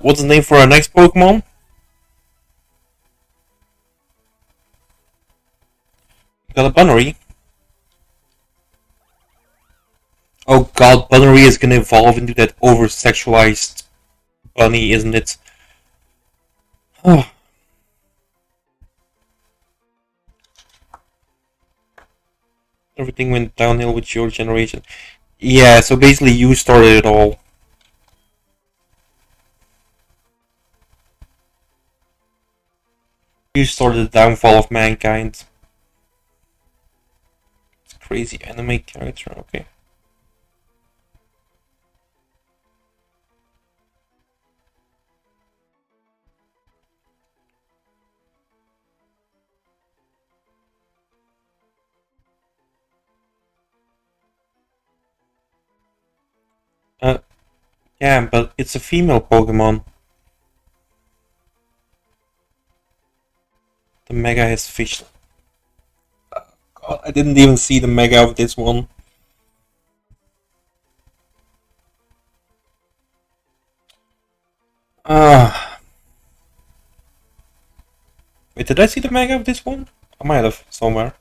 What's the name for our next Pokemon? We got a Bunnery. Oh god, Bunnery is gonna evolve into that over-sexualized bunny, isn't it? Everything went downhill with your generation. Yeah, so basically you started it all. You started the downfall of mankind. It's crazy anime character, okay. Yeah, but it's a female Pokemon. The Mega has fish. God, I didn't even see the Mega of this one. Wait, did I see the Mega of this one? I might have, somewhere.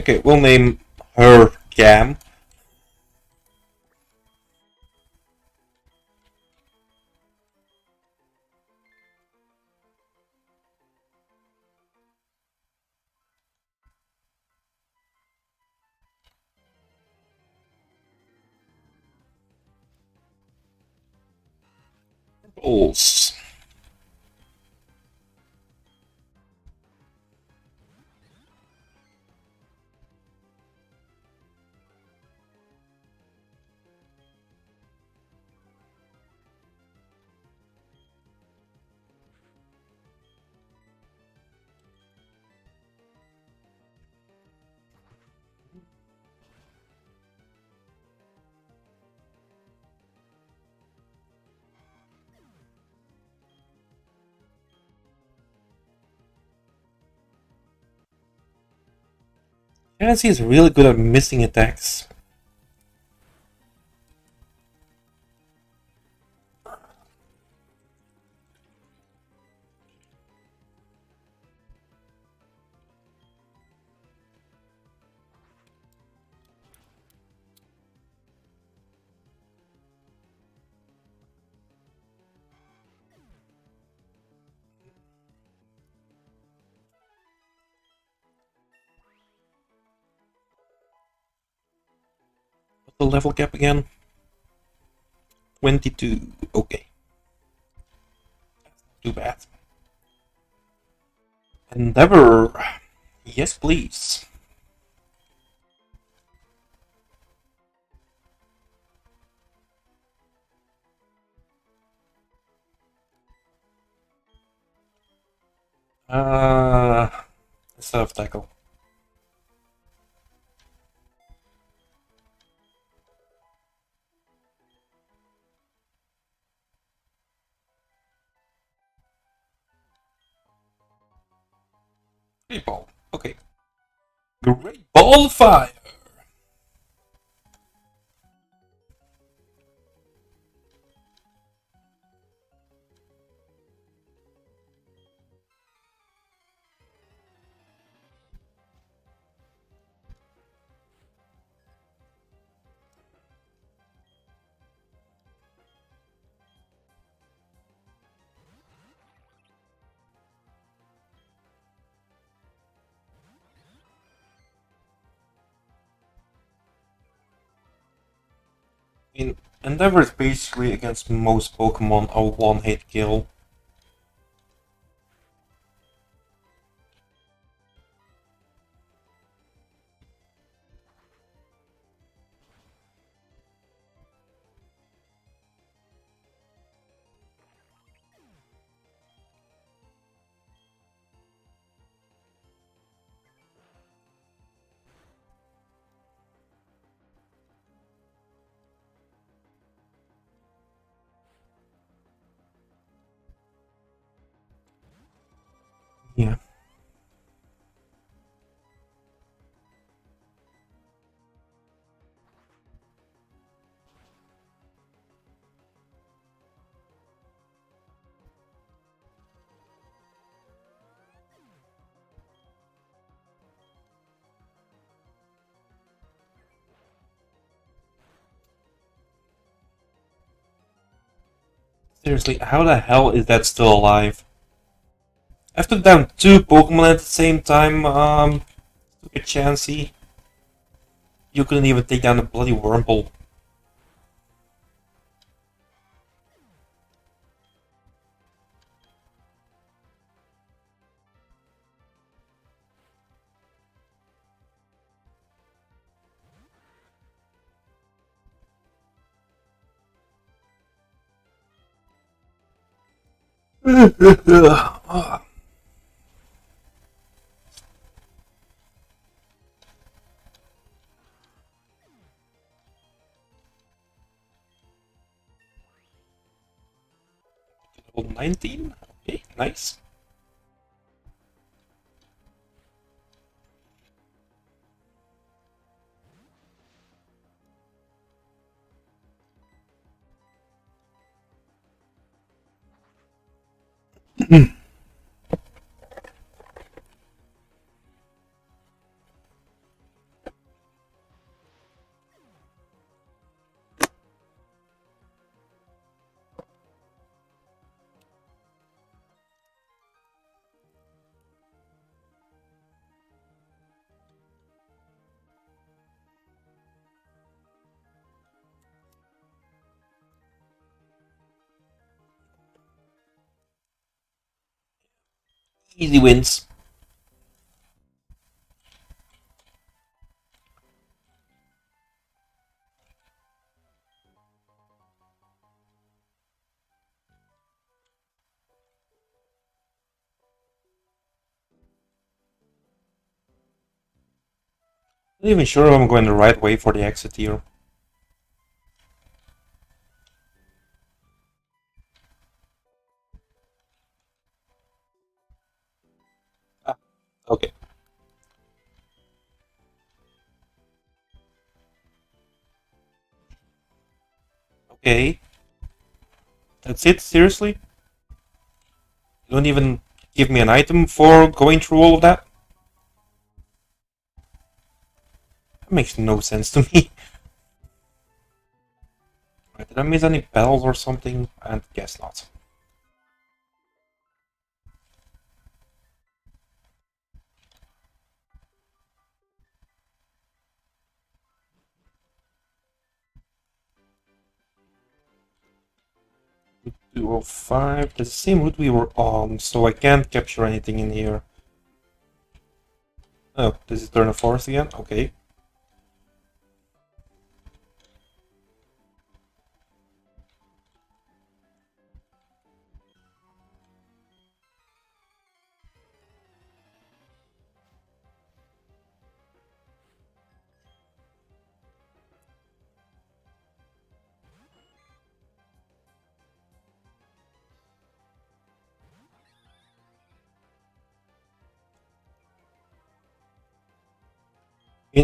Okay, we'll name her Gam. Bulls. Fantasy is really good at missing attacks. What's the level gap again? 22. Okay. Too bad. Endeavor. Yes, please. Self tackle. Great ball. Okay. Great ball fire. Endeavor is basically against most Pokemon a one-hit kill. Seriously, how the hell is that still alive? I took down 2 Pokemon at the same time, took a chancey. You couldn't even take down a bloody Wurmple. Ah, 19? Okay, nice. Easy wins. Not even sure if I'm going the right way for the exit here. Ah, okay. Okay. That's it? Seriously? You don't even give me an item for going through all of that? That makes no sense to me. Right, did I miss any battles or something? I guess not. Route 205. That's the same route we were on, so I can't capture anything in here. Oh, this is Turner Forest again? Okay.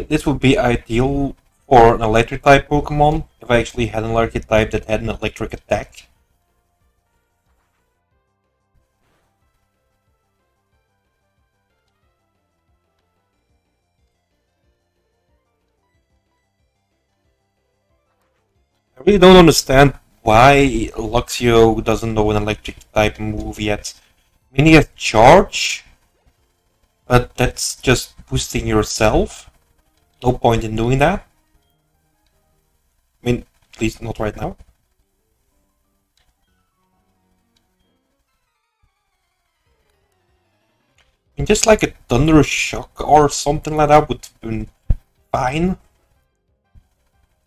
This would be ideal for an electric type Pokemon if I actually had an electric type that had an electric attack. I really don't understand why Luxio doesn't know an electric type move yet. I mean, he has charge, but that's just boosting yourself. No point in doing that. I mean, at least not right now. I mean, just like a Thunder Shock or something like that would have been fine.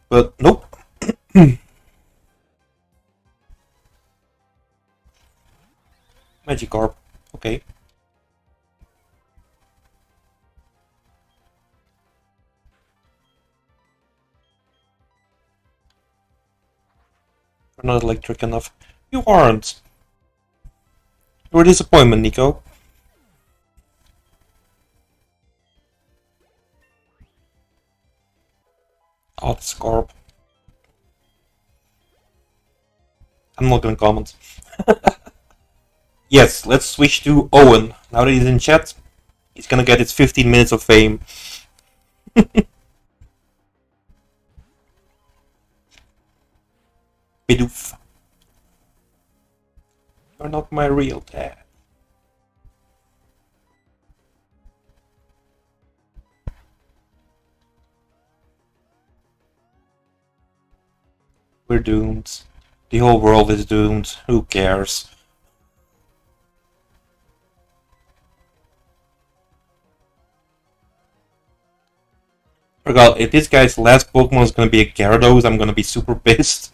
But nope. Magikarp. Okay. You're not electric enough. You aren't. You're a disappointment, Nico. Oh, the Scarp. I'm not gonna comment. Yes, let's switch to Owen. Now that he's in chat, he's gonna get his 15 minutes of fame. Bidoof. You're not my real dad. We're doomed. The whole world is doomed. Who cares? Forgot, if this guy's last Pokemon is gonna be a Gyarados, I'm gonna be super pissed.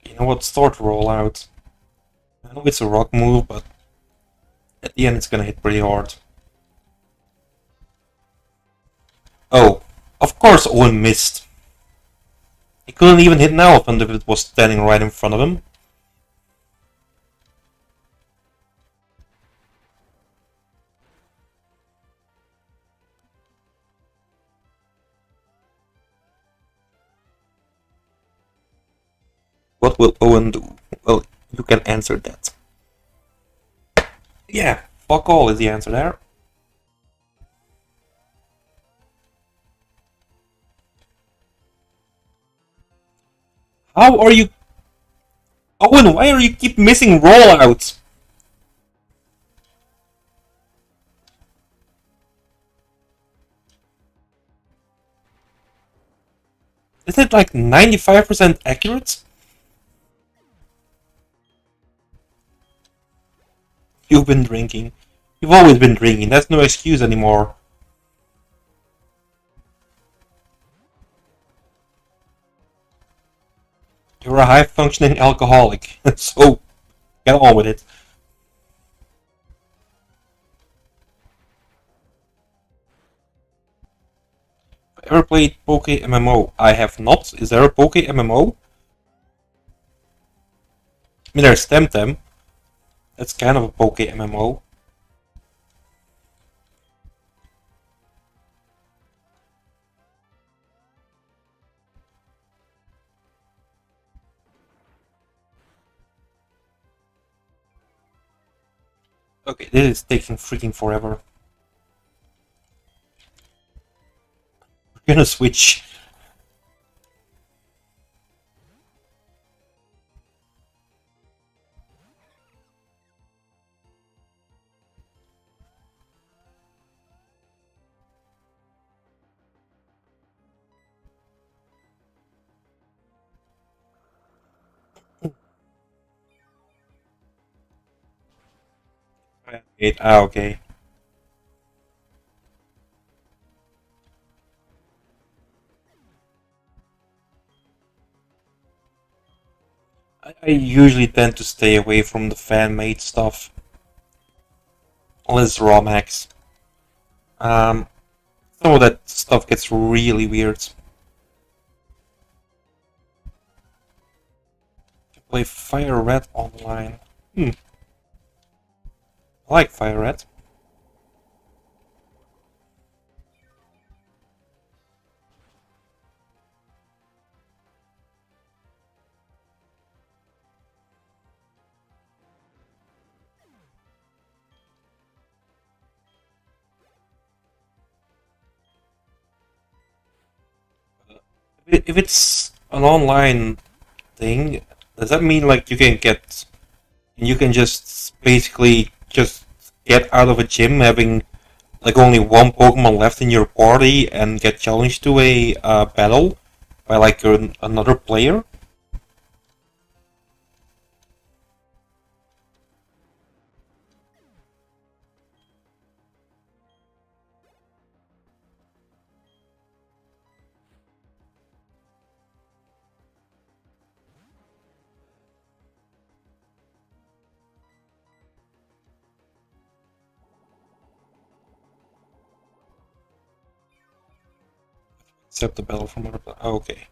You know what? Start rollout. I know it's a rock move, but at the end it's gonna hit pretty hard. Oh, of course Owen missed. He couldn't even hit an elephant if it was standing right in front of him. What will Owen do? Well, you can answer that. Yeah, fuck all is the answer there. How are you... Owen, why are you keep missing rollouts? Is it like 95% accurate? You've been drinking. You've always been drinking. That's no excuse anymore. You're a high-functioning alcoholic, so get on with it. Ever played Poke MMO? I have not. Is there a Poke MMO? I mean, there's Temtem. That's kind of a Poke MMO. Okay, this is taking freaking forever. We're gonna switch. Okay. I usually tend to stay away from the fan-made stuff. Unless raw max. Some of that stuff gets really weird. Play Fire Red online. I like Fire Red. If it's an online thing, does that mean like you can just basically just get out of a gym having like only one Pokemon left in your party and get challenged to a battle by like another player? Accept the battle from other players. Okay.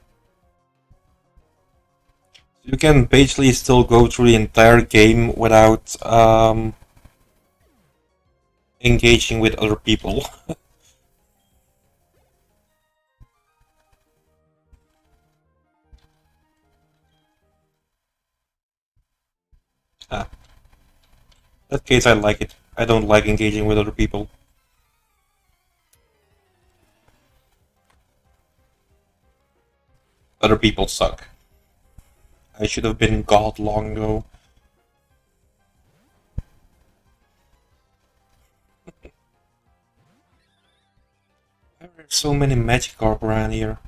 You can basically still go through the entire game without engaging with other people. Ah, in that case, I like it. I don't like engaging with other people. Other people suck. I should have been God long ago. Why are there so many Magikarp around here?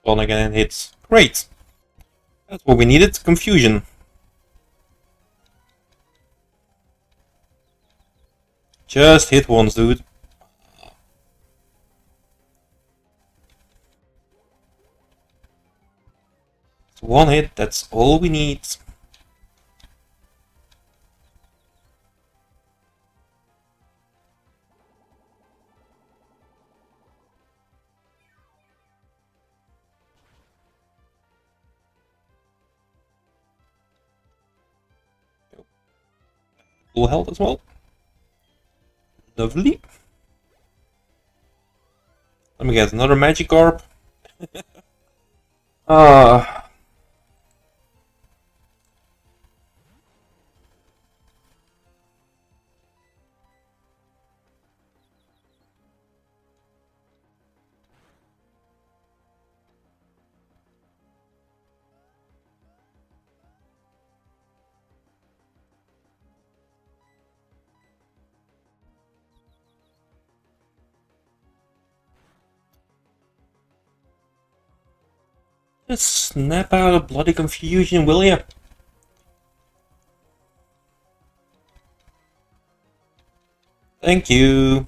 Spawn again and hits. Great! That's what we needed, confusion. Just hit once, dude. It's one hit, that's all we need. Full health as well. Lovely. Let me get another Magikarp. Just snap out of bloody confusion, will ya? Thank you.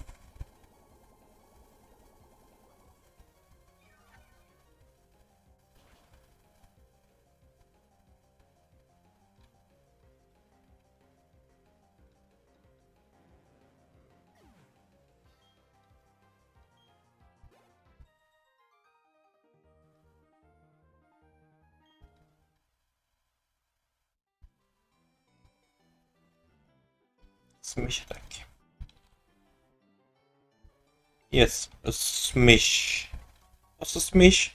Smish attack. Yes, a smish. What's a smish?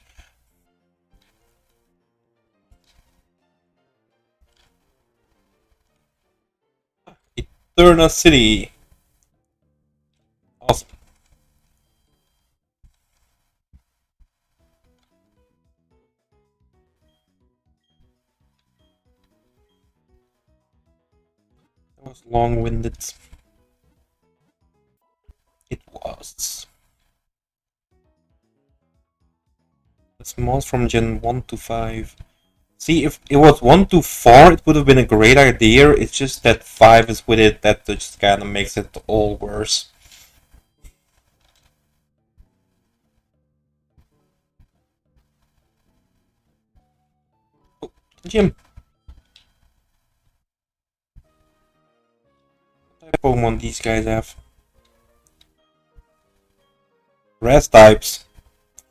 Eterna City. Awesome. That was long-winded. It was. It's mods from Gen 1 to 5. See, if it was 1 to 4, it would have been a great idea. It's just that 5 is with it that just kind of makes it all worse. Oh, Jim. What type of Pokemon these guys have? Grass types.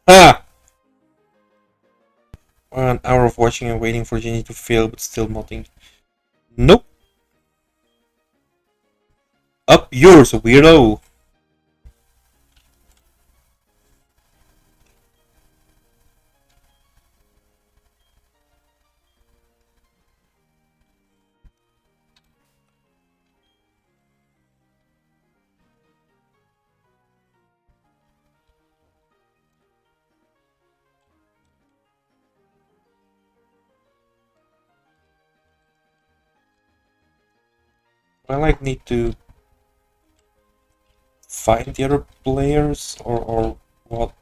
Ha! An hour of watching and waiting for Jenny to fail, but still modding. Nope. Up yours, weirdo. I like need to find the other players or what?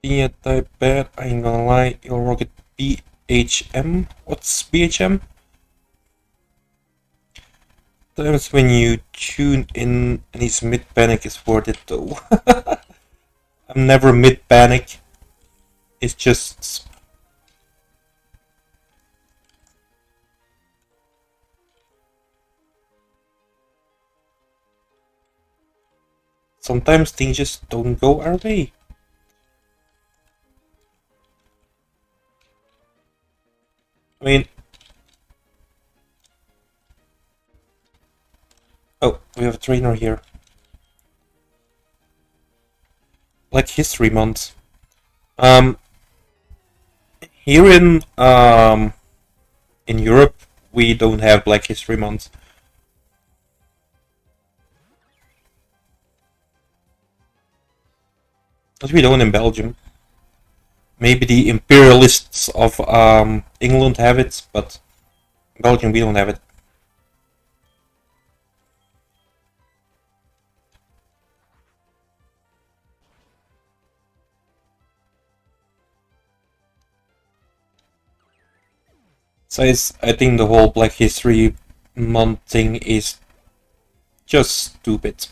Yeah, type bad, I ain't gonna lie, you'll rocket BHM. What's BHM? Times when you tune in and his mid panic is worth it though. I'm never mid panic. It's just sometimes things just don't go our way. I mean, oh, we have a trainer here. Black History Month. Here in Europe, we don't have Black History Month. As we don't in Belgium. Maybe the imperialists of England have it, but Belgium we don't have it. So I think the whole Black History Month thing is just stupid.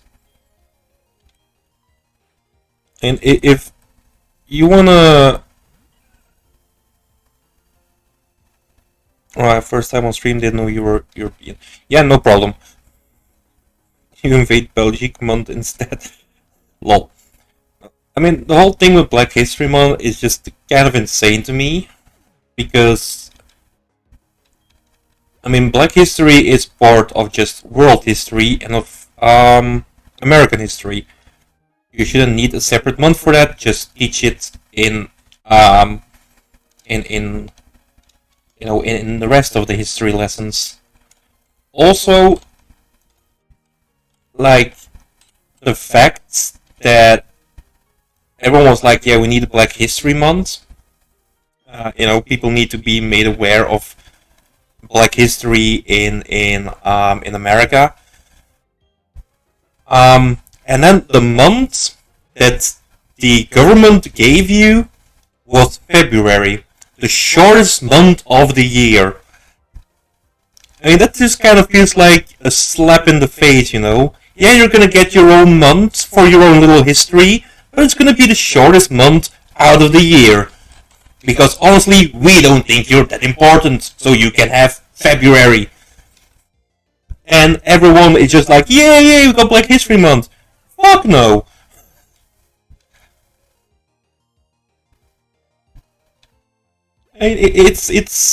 And if you wanna... Oh, first time on stream, didn't know you were European. Yeah, no problem. You invade Belgique month instead. Lol. I mean, the whole thing with Black History Month is just kind of insane to me. Because... I mean, Black history is part of just world history and of American history. You shouldn't need a separate month for that. Just teach it in in the rest of the history lessons. Also, like the fact that everyone was like, yeah, we need a Black History Month. People need to be made aware of Black history in America. And then the month that the government gave you was February, the shortest month of the year. I mean, that just kind of feels like a slap in the face, you know? Yeah, you're gonna get your own month for your own little history, but it's gonna be the shortest month out of the year. Because honestly, we don't think you're that important, so you can have February. And everyone is just like, yeah, we got Black History Month. Fuck no. It's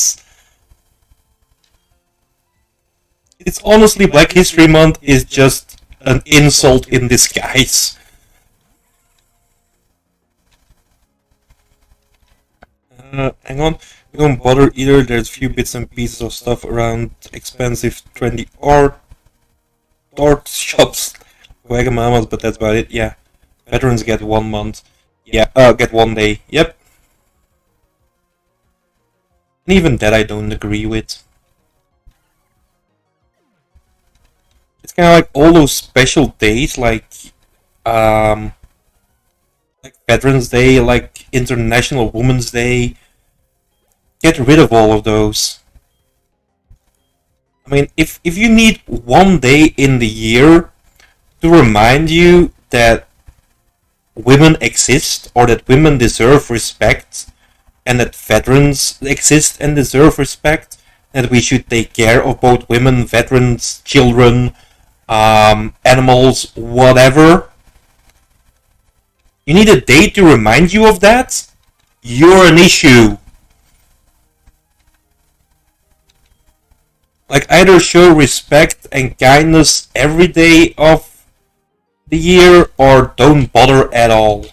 honestly, Black History Month is just an insult in disguise. Hang on, we don't bother either. There's a few bits and pieces of stuff around expensive, trendy art shops, Wagamamas, but that's about it. Yeah, veterans get 1 month. Yeah, get 1 day. Yep. And even that I don't agree with. It's kind of like all those special days, like Veterans Day, like International Women's Day. Get rid of all of those. I mean, if you need 1 day in the year to remind you that women exist or that women deserve respect and that veterans exist and deserve respect, that we should take care of both women, veterans, children, animals, whatever. You need a day to remind you of that? You're an issue. Like, either show respect and kindness every day of the year or don't bother at all.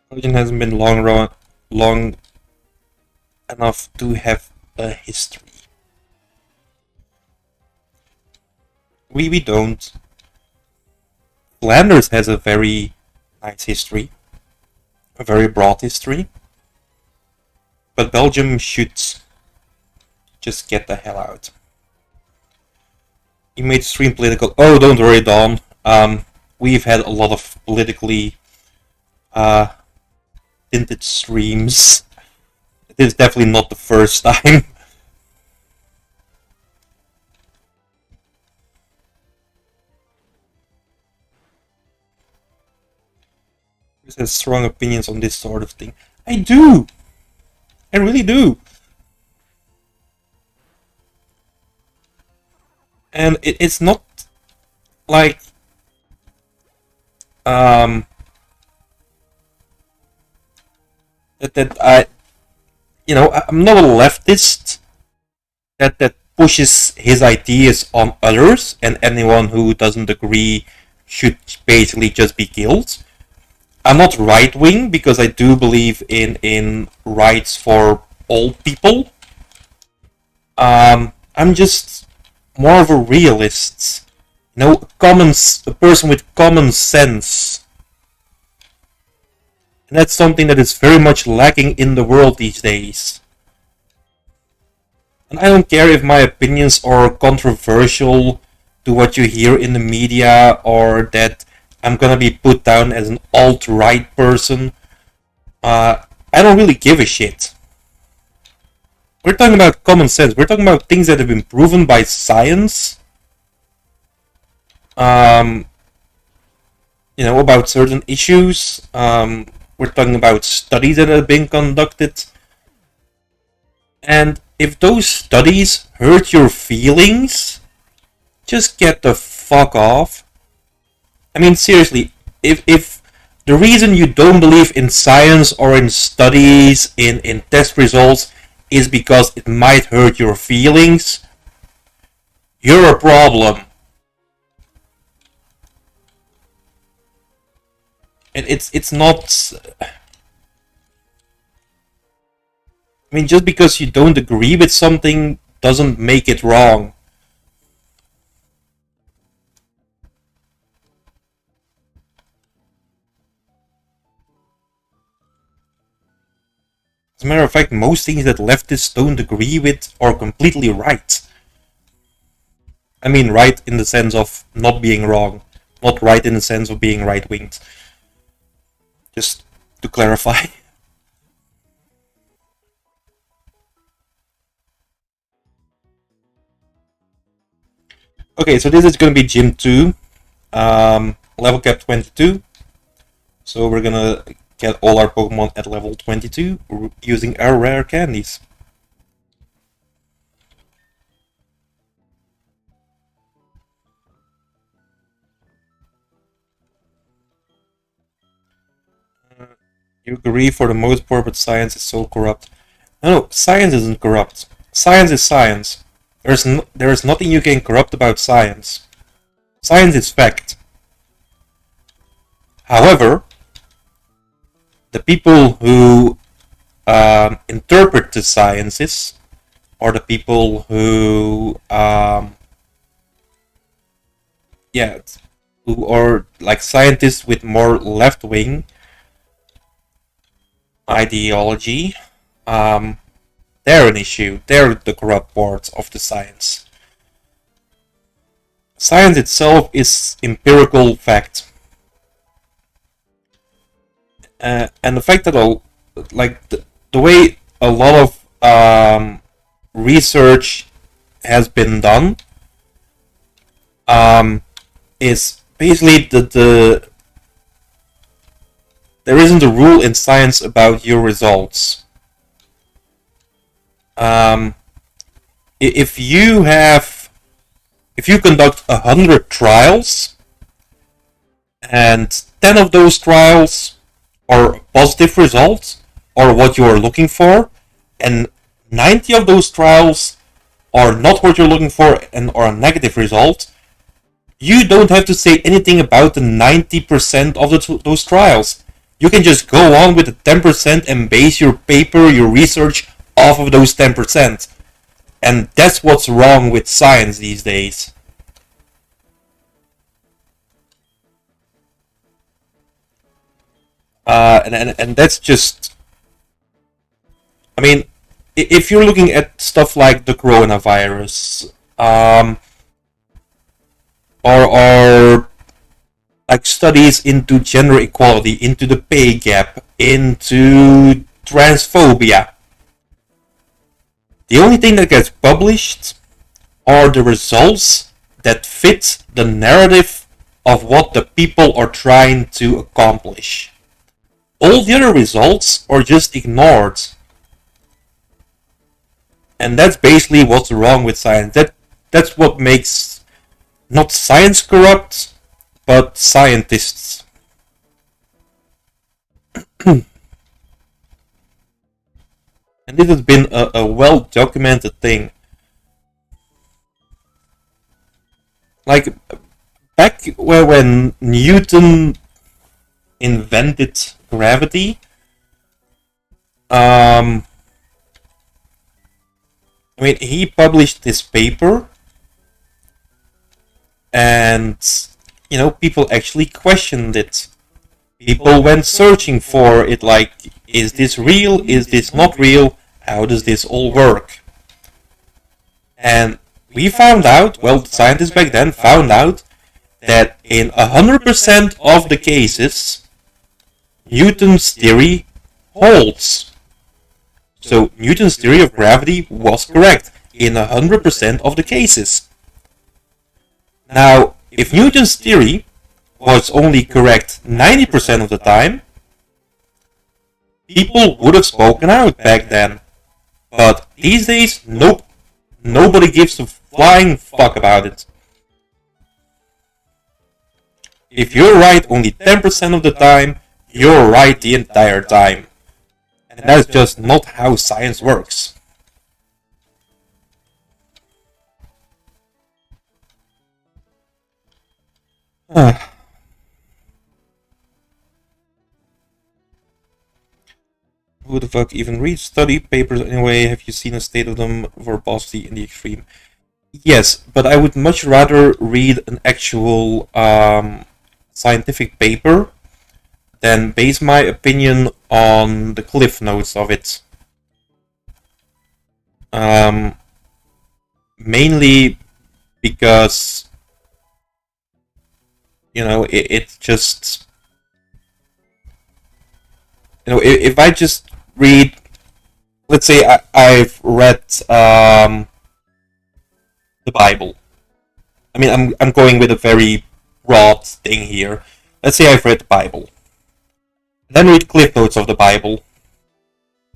Religion hasn't been long enough to have a history. We don't. Flanders has a very nice history. a very broad history. But Belgium should just get the hell out. You made stream political. Oh, don't worry, Dawn. We've had a lot of politically tinted streams. This is definitely not the first time. Chris has strong opinions on this sort of thing. I do! I really do! And it's not like that I, you know, I'm not a leftist that pushes his ideas on others, and anyone who doesn't agree should basically just be killed. I'm not right wing because I do believe in rights for all people. I'm just more of a realist, you know, a person with common sense. And that's something that is very much lacking in the world these days. And I don't care if my opinions are controversial to what you hear in the media, or that I'm gonna be put down as an alt-right person. I don't really give a shit. We're talking about common sense. We're talking about things that have been proven by science. You know, about certain issues. We're talking about studies that have been conducted. And if those studies hurt your feelings, just get the fuck off. I mean, seriously, if the reason you don't believe in science or in studies, in test results, is because it might hurt your feelings, you're a problem. And it's not... I mean, just because you don't agree with something doesn't make it wrong. As a matter of fact, most things that leftists don't agree with are completely right. I mean, right in the sense of not being wrong, not right in the sense of being right-winged. Just to clarify. Okay, so this is going to be Gym 2, level cap 22. So we're gonna get all our Pokemon at level 22 using our rare candies. You agree for the most part, but science is so corrupt. No, science isn't corrupt. Science is science. There is nothing you can corrupt about science. Science is fact. However, the people who interpret the sciences, or the people who who are like scientists with more left-wing ideology, they're an issue. They're the corrupt part of the science. Science itself is empirical fact. And the fact that the way a lot of research has been done is basically there isn't a rule in science about your results. If you conduct 100 trials and 10 of those trials are positive results or what you are looking for, and 90 of those trials are not what you're looking for and are a negative result, you don't have to say anything about the 90% of those trials. You can just go on with the 10% and base your paper, your research off of those 10%. And that's what's wrong with science these days. And that's just, I mean, if you're looking at stuff like the coronavirus, or like studies into gender equality, into the pay gap, into transphobia, the only thing that gets published are the results that fit the narrative of what the people are trying to accomplish. All the other results are just ignored. And that's basically what's wrong with science. That's what makes not science corrupt, but scientists. And this has been a well-documented thing. Like, back when Newton invented gravity, I mean, he published this paper, and, you know, people actually questioned it. People went searching for it, like, is this real? Is this not real? How does this all work? And we found out, well, the scientists back then found out, that in 100% of the cases, Newton's theory holds. So Newton's theory of gravity was correct in 100% of the cases. Now, if Newton's theory was only correct 90% of the time, people would have spoken out back then. But these days, nope. Nobody gives a flying fuck about it. If you're right only 10% of the time, you're right the entire time. And that's just not how science works. Who the fuck even reads study papers anyway? Have you seen a state of them verbosity in the extreme? Yes, but I would much rather read an actual scientific paper than base my opinion on the cliff notes of it. Mainly because, you know, it just, you know, if I just read, let's say I've read the Bible. I mean, I'm going with a very broad thing here. Let's say I've read the Bible. Then read cliff notes of the Bible.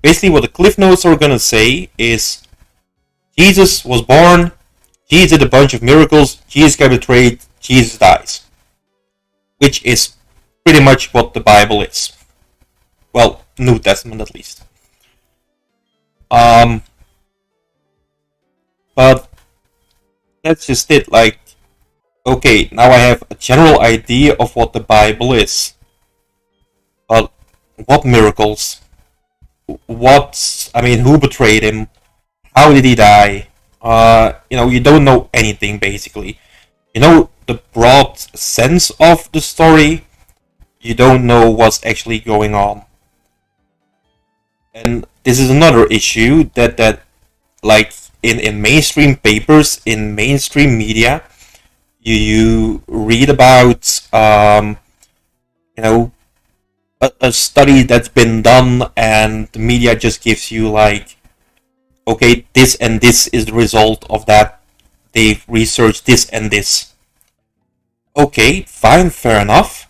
Basically, what the cliff notes are gonna say is Jesus was born, Jesus did a bunch of miracles, Jesus got betrayed, Jesus dies. Which is pretty much what the Bible is. Well, New Testament at least. But that's just it. Like, okay, now I have a general idea of what the Bible is. But what miracles? Who betrayed him? How did he die? You know, you don't know anything basically. You know the broad sense of the story. You don't know what's actually going on. And this is another issue that like in mainstream papers, in mainstream media, you read about you know, a study that's been done, and the media just gives you like, okay, this and this is the result of that. They've researched this and this. Okay, fine, fair enough.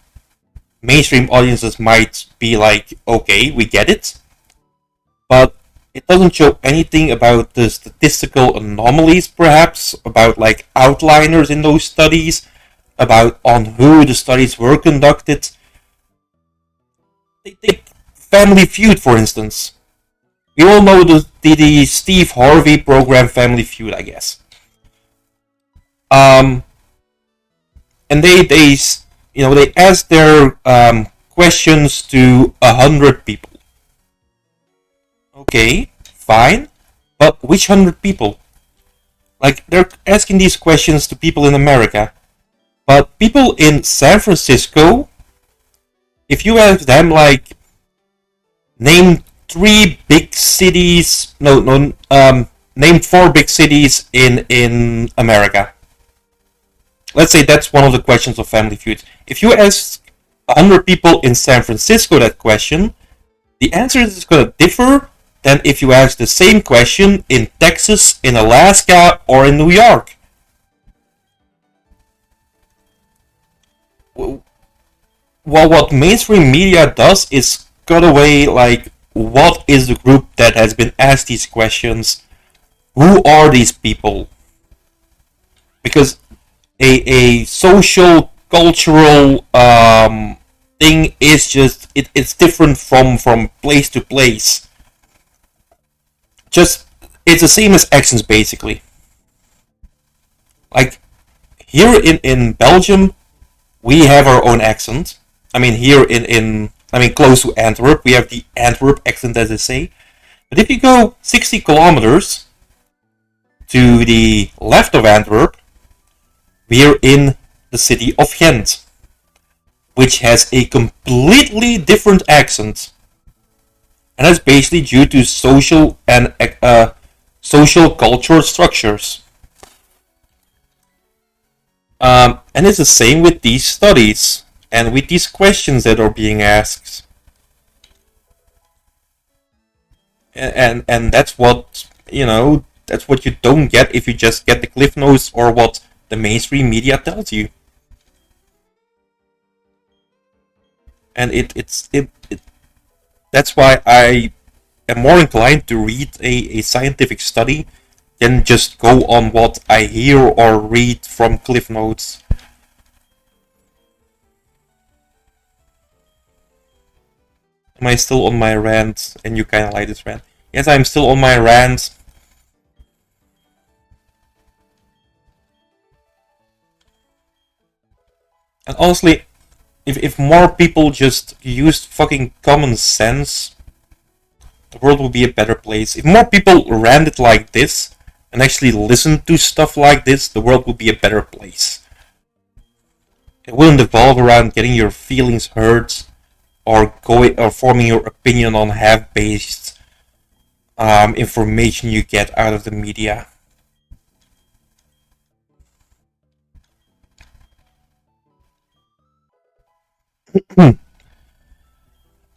Mainstream audiences might be like, okay, we get it. But it doesn't show anything about the statistical anomalies, perhaps, about like outliners in those studies, about on who the studies were conducted. Take Family Feud, for instance. We all know the Steve Harvey program Family Feud, I guess. And they you know, they asked their questions to 100 people. Okay, fine, but which 100 people? Like, they're asking these questions to people in America, but people in San Francisco, if you ask them like, name three big cities, name four big cities in America. Let's say that's one of the questions of Family Feud. If you ask 100 people in San Francisco that question, the answer is going to differ than if you ask the same question in Texas, in Alaska, or in New York. Well, what mainstream media does is cut away, like, what is the group that has been asked these questions? Who are these people? Because a social, cultural thing is just, it's different from place to place. Just, it's the same as accents, basically. Like, here in Belgium, we have our own accent. I mean, here close to Antwerp, we have the Antwerp accent, as they say. But if you go 60 kilometers to the left of Antwerp, we're in the city of Ghent, which has a completely different accent. And that's basically due to social and social cultural structures. And it's the same with these studies and with these questions that are being asked. And that's what, that's what you don't get if you just get the cliff notes or what the mainstream media tells you. And that's why I am more inclined to read a scientific study than just go on what I hear or read from cliff notes. Am I still on my rant? And you kind of like this rant. Yes, I'm still on my rant. And honestly, if more people just used fucking common sense, the world would be a better place. If more people ran it like this and actually listened to stuff like this, the world would be a better place. It wouldn't evolve around getting your feelings hurt or forming your opinion on half-based information you get out of the media.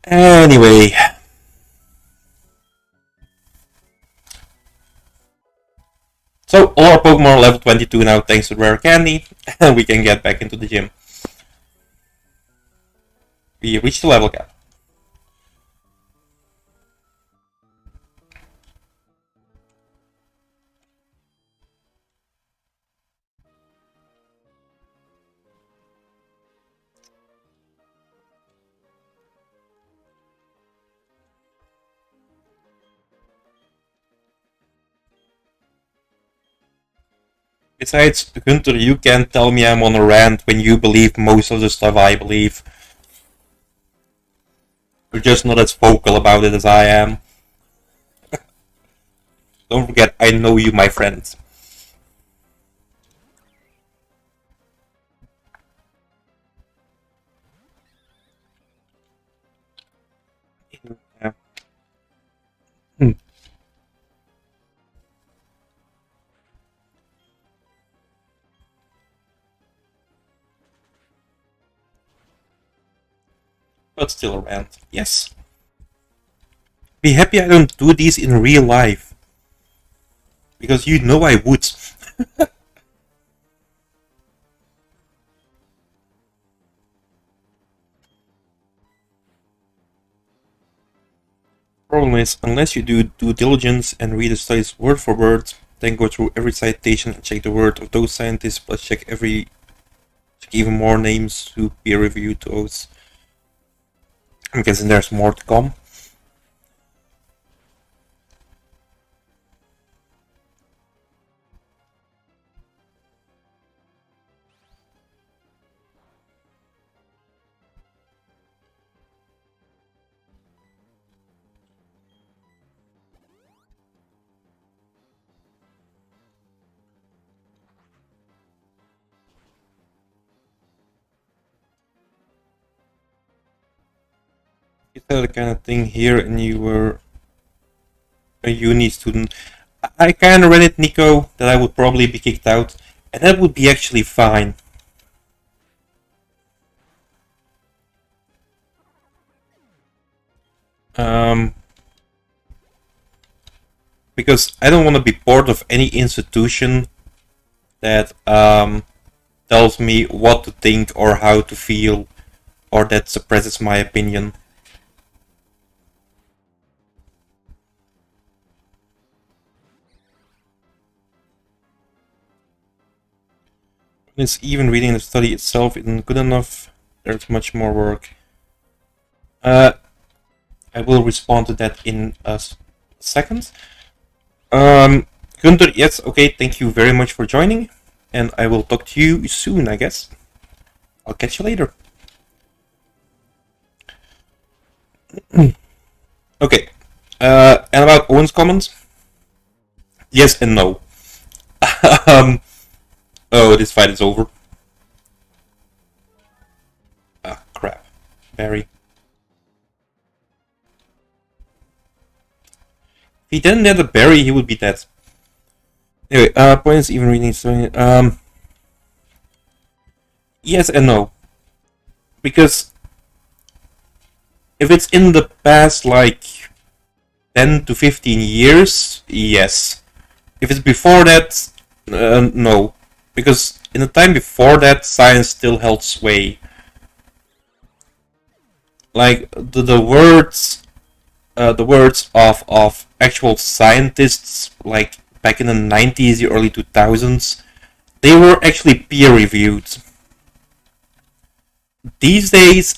Anyway. So, all our Pokemon are level 22 now thanks to Rare Candy, and we can get back into the gym. We reached the level cap. Besides, Gunther, you can't tell me I'm on a rant when you believe most of the stuff I believe. You're just not as vocal about it as I am. Don't forget, I know you, my friend. Yeah. But still a rant, yes. Be happy I don't do these in real life. Because you know I would. Problem is, unless you do due diligence and read the studies word for word, then go through every citation and check the word of those scientists, plus check even more names to peer-reviewed those. I'm guessing there's more to come. You said the kind of thing here, and you were a uni student. I kind of read it, Nico, that I would probably be kicked out, and that would be actually fine. Because I don't want to be part of any institution that tells me what to think or how to feel, or that suppresses my opinion. It's even reading the study itself isn't good enough. There's much more work. I will respond to that in a second. Gunther, yes, okay, thank you very much for joining, and I will talk to you soon, I guess. I'll catch you later. Okay, and about Owen's comments? Yes and no. Oh, this fight is over. Ah, crap. Barry. If he didn't have a berry, he would be dead. Anyway, points even reading story. Yes and no. Because if it's in the past, like 10 to 15 years, yes. If it's before that, no. Because in the time before that, science still held sway. Like the words of actual scientists, like back in the 90s, the early 2000s, they were actually peer-reviewed. These days,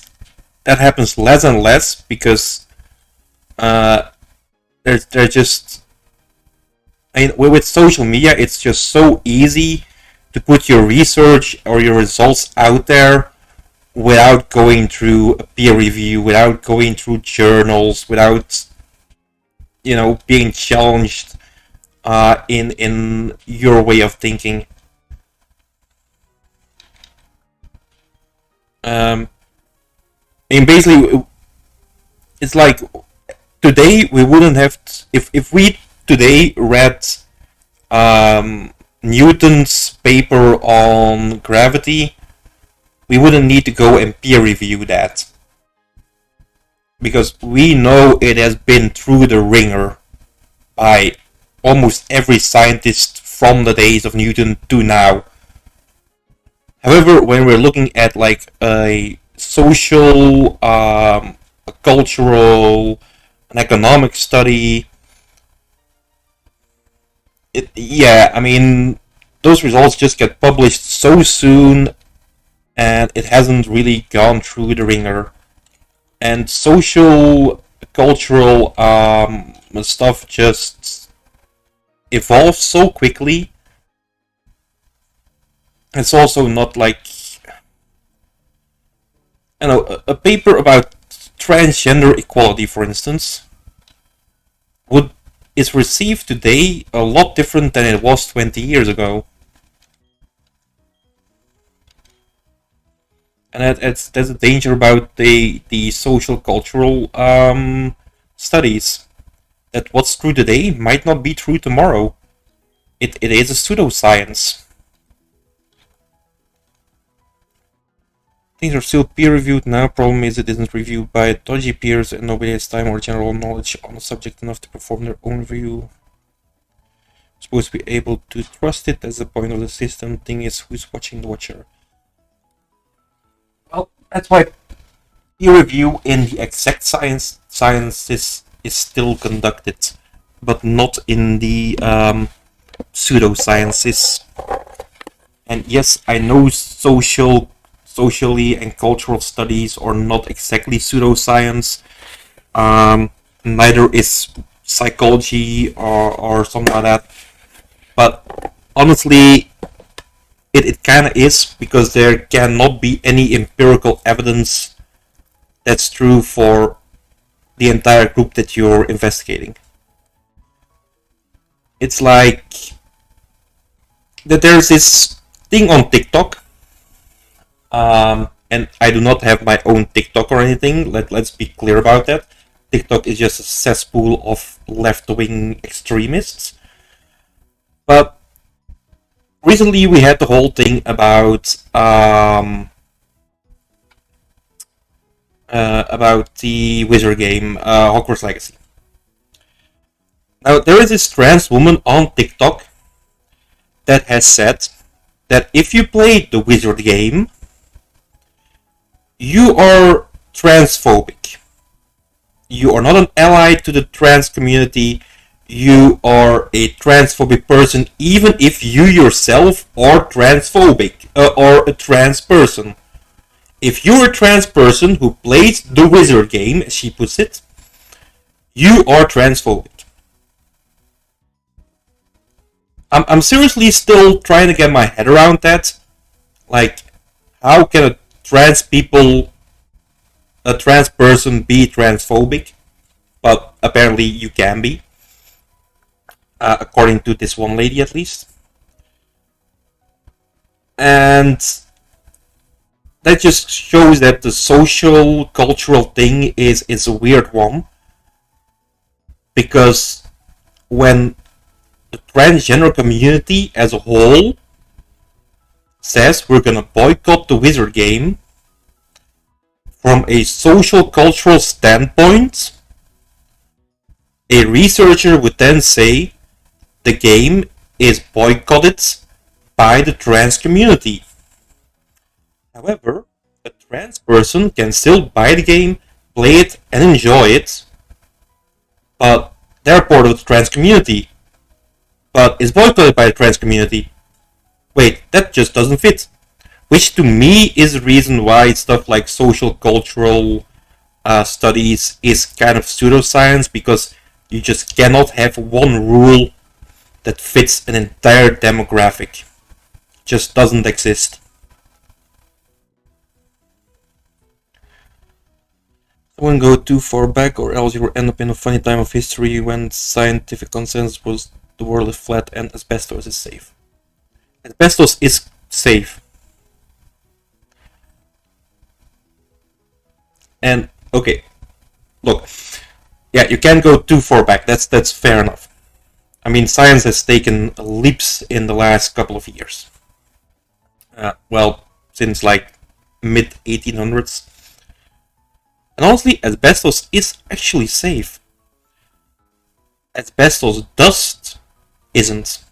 that happens less and less because they're just. I mean, with social media, it's just so easy to put your research or your results out there without going through a peer review, without going through journals, without being challenged in your way of thinking. And basically, it's like today we wouldn't have if we today read Newton's paper on gravity, we wouldn't need to go and peer review that. Because we know it has been through the ringer by almost every scientist from the days of Newton to now. However, when we're looking at like a social, a cultural, an economic study, I mean, those results just get published so soon, and it hasn't really gone through the ringer. And social, cultural stuff just evolves so quickly. It's also not like, a paper about transgender equality, for instance, is received today a lot different than it was 20 years ago. And that's a danger about the social cultural studies. That what's true today might not be true tomorrow. It is a pseudoscience. Things are still peer-reviewed now. Problem is it isn't reviewed by dodgy peers and nobody has time or general knowledge on the subject enough to perform their own review. Supposed to be able to trust it. That's the point of the system. Thing is, who's watching the watcher? Well, that's why peer review in the exact sciences is still conducted, but not in the pseudosciences. And yes, I know socially and cultural studies are not exactly pseudoscience. Neither is psychology or something like that. But honestly, it kind of is, because there cannot be any empirical evidence that's true for the entire group that you're investigating. It's like that there's this thing on TikTok And I do not have my own TikTok or anything. Let's be clear about that. TikTok is just a cesspool of left-wing extremists. But recently we had the whole thing about the Wizard game, Hogwarts Legacy. Now there is this trans woman on TikTok that has said that if you play the Wizard game, you are transphobic. You are not an ally to the trans community. You are a transphobic person, even if you yourself are transphobic or a trans person. If you're a trans person who plays the Wizard game, as she puts it, you are transphobic. I'm seriously still trying to get my head around that. Like, how can a trans person be transphobic? But apparently you can be. According to this one lady at least. And that just shows that the social, cultural thing is a weird one. Because when the transgender community as a whole says we're gonna boycott the Wizard game, from a social cultural standpoint, a researcher would then say the game is boycotted by the trans community. However, a trans person can still buy the game, play it, and enjoy it, but they're part of the trans community. But it's boycotted by the trans community. Wait, that just doesn't fit. Which to me is the reason why stuff like social cultural studies is kind of pseudoscience, because you just cannot have one rule that fits an entire demographic. Just doesn't exist. Don't go too far back, or else you will end up in a funny time of history when scientific consensus was the world is flat and asbestos is safe. Asbestos is safe. And okay, look, yeah, you can't go too far back. That's fair enough. I mean, science has taken leaps in the last couple of years. Well, since like mid 1800s. And honestly, asbestos is actually safe. Asbestos dust isn't.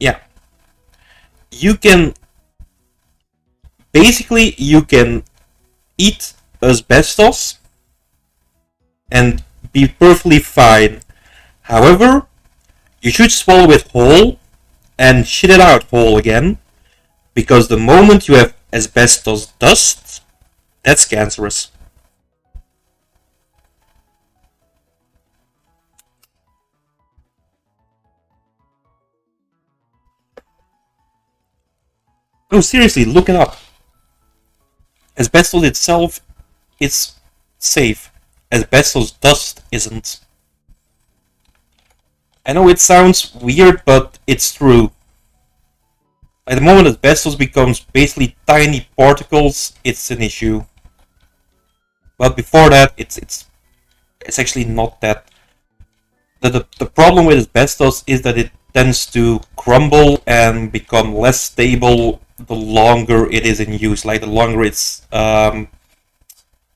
Yeah. You can eat asbestos and be perfectly fine. However, you should swallow it whole and shit it out whole again, because the moment you have asbestos dust, that's cancerous. No, seriously, look it up. Asbestos itself is safe. Asbestos dust isn't. I know it sounds weird, but it's true. At the moment asbestos becomes basically tiny particles, it's an issue. But before that, it's actually not that. The problem with asbestos is that it tends to crumble and become less stable the longer it is in use, like the longer it's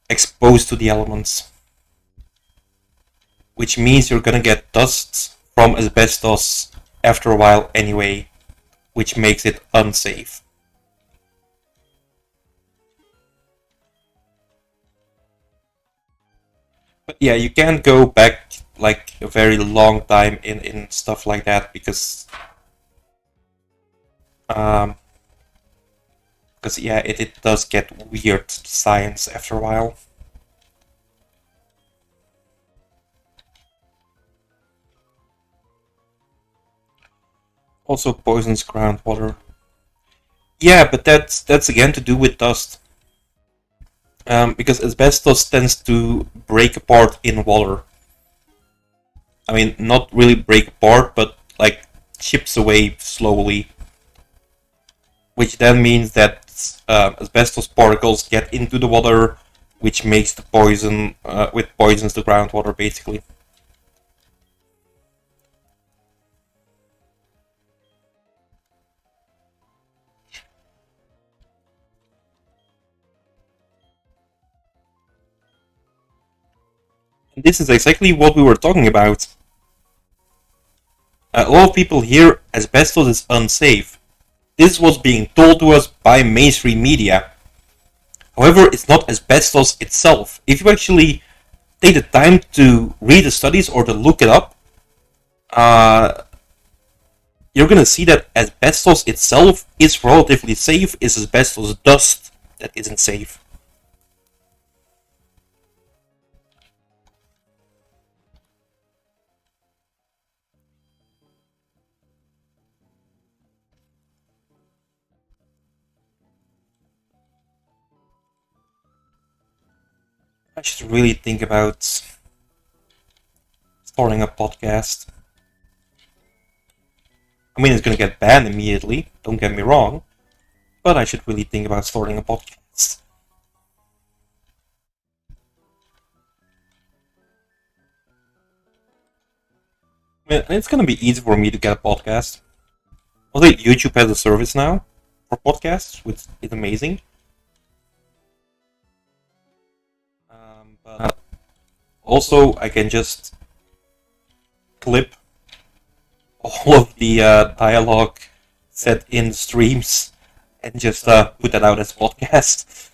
exposed to the elements. Which means you're gonna get dust from asbestos after a while anyway, which makes it unsafe. But yeah, you can't go back like a very long time in stuff like that, because yeah, it does get weird science after a while. Also poisons groundwater. Yeah, but that's again to do with dust. Because asbestos tends to break apart in water. I mean, not really break apart, but like chips away slowly. which then means that asbestos particles get into the water, which makes the poison, which poisons the groundwater basically. And this is exactly what we were talking about. A lot of people hear asbestos is unsafe. This was being told to us by mainstream media. However, it's not asbestos itself. If you actually take the time to read the studies or to look it up, you're going to see that asbestos itself is relatively safe. It's asbestos dust that isn't safe. I should really think about starting a podcast. I mean, it's gonna get banned immediately, don't get me wrong, but I should really think about starting a podcast. And it's gonna be easy for me to get a podcast. I think YouTube has a service now for podcasts, which is amazing. But also, I can just clip all of the dialogue set in streams and just put that out as podcast.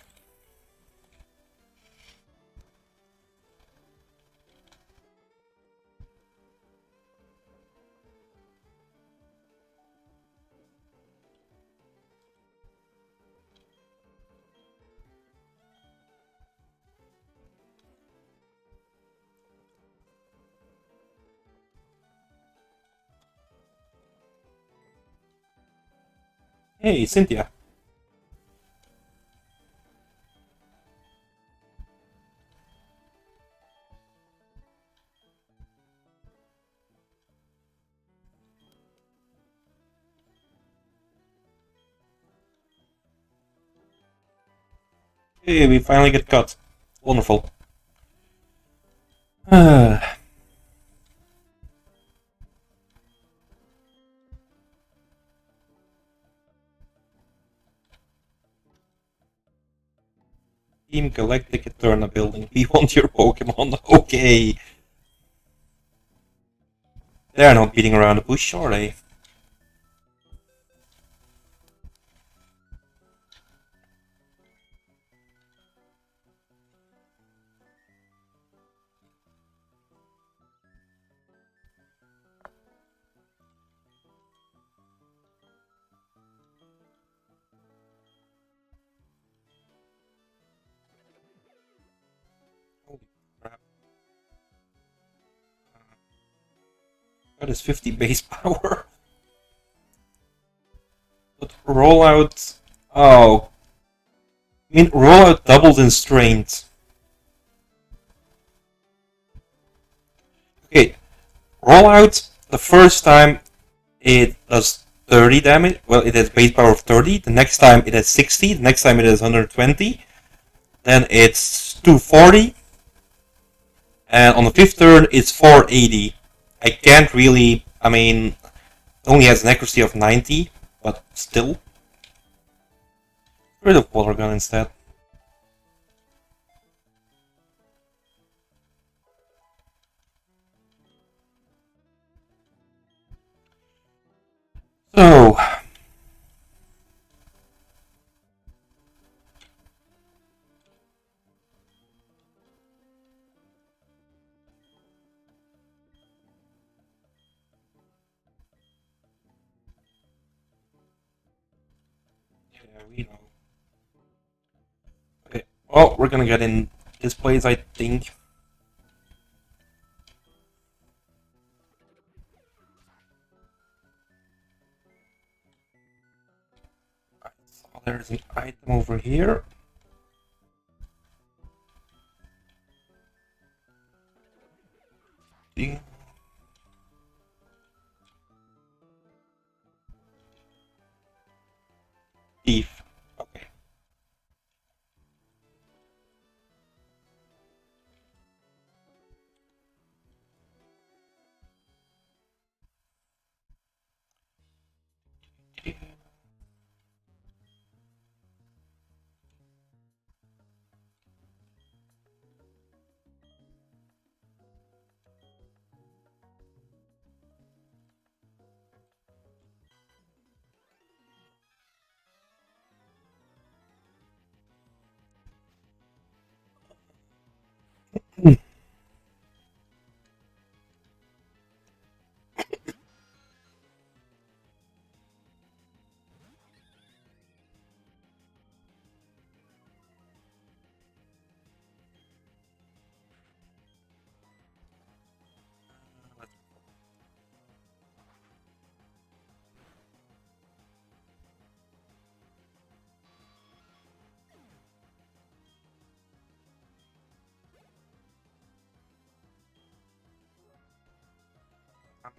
Hey, Cynthia. Hey, we finally get cut. Wonderful. Team Galactic Eterna building. We want your Pokemon. Okay. They're not beating around the bush, are they? Holy crap. That is 50 base power. But rollout. Oh. I mean, rollout doubles in strength. Okay. Rollout, the first time it does 30 damage. Well, it has base power of 30. The next time it has 60. The next time it has 120. Then it's 240. And on the fifth turn, it's 480. I can't really. I mean, only has an accuracy of 90, but still. Rid of water gun instead. So. Yeah, we know. Okay, well, we're gonna get in this place, I think. So there's an item over here. The Thief. Okay.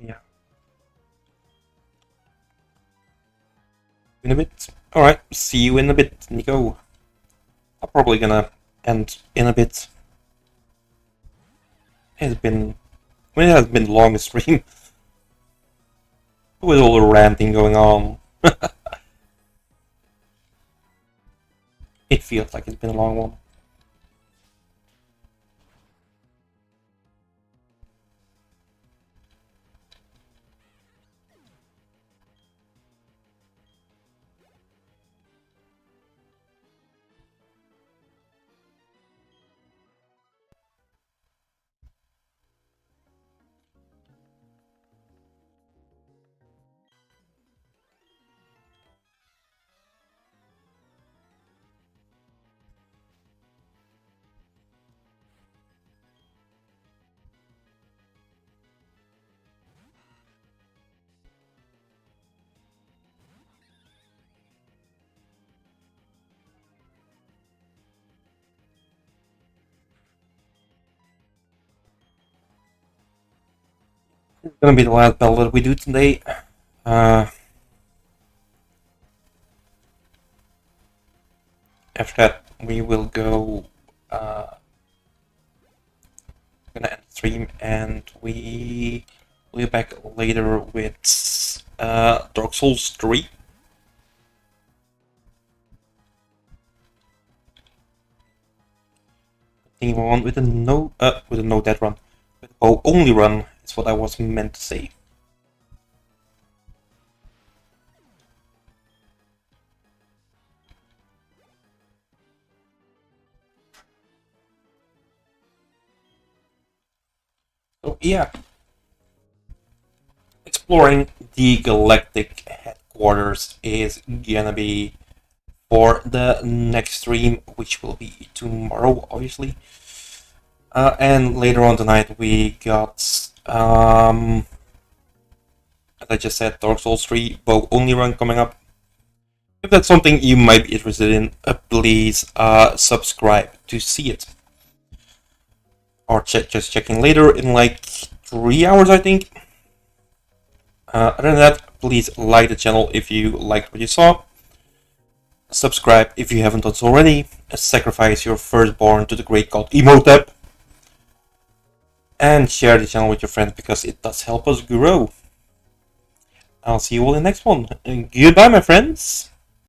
Yeah. In a bit. Alright, see you in a bit, Nico. I'm probably gonna end in a bit. It has been a long stream. With all the ranting going on. It feels like it's been a long one. It's gonna be the last battle that we do today. After that, we will go. Gonna end the stream, and we'll be back later with Dark Souls 3. Continue on with a no dead run, with a only run is what I was meant to say. So yeah, exploring the galactic headquarters is gonna be for the next stream, which will be tomorrow, obviously. And later on tonight we got, as I just said, Dark Souls 3 bow only run coming up. If that's something you might be interested in, please subscribe to see it. Or just checking later in like 3 hours, I think. Other than that, please like the channel if you liked what you saw. Subscribe if you haven't done so already. Sacrifice your firstborn to the great god Emotep. And share the channel with your friends because it does help us grow. I'll see you all in the next one. And goodbye, my friends.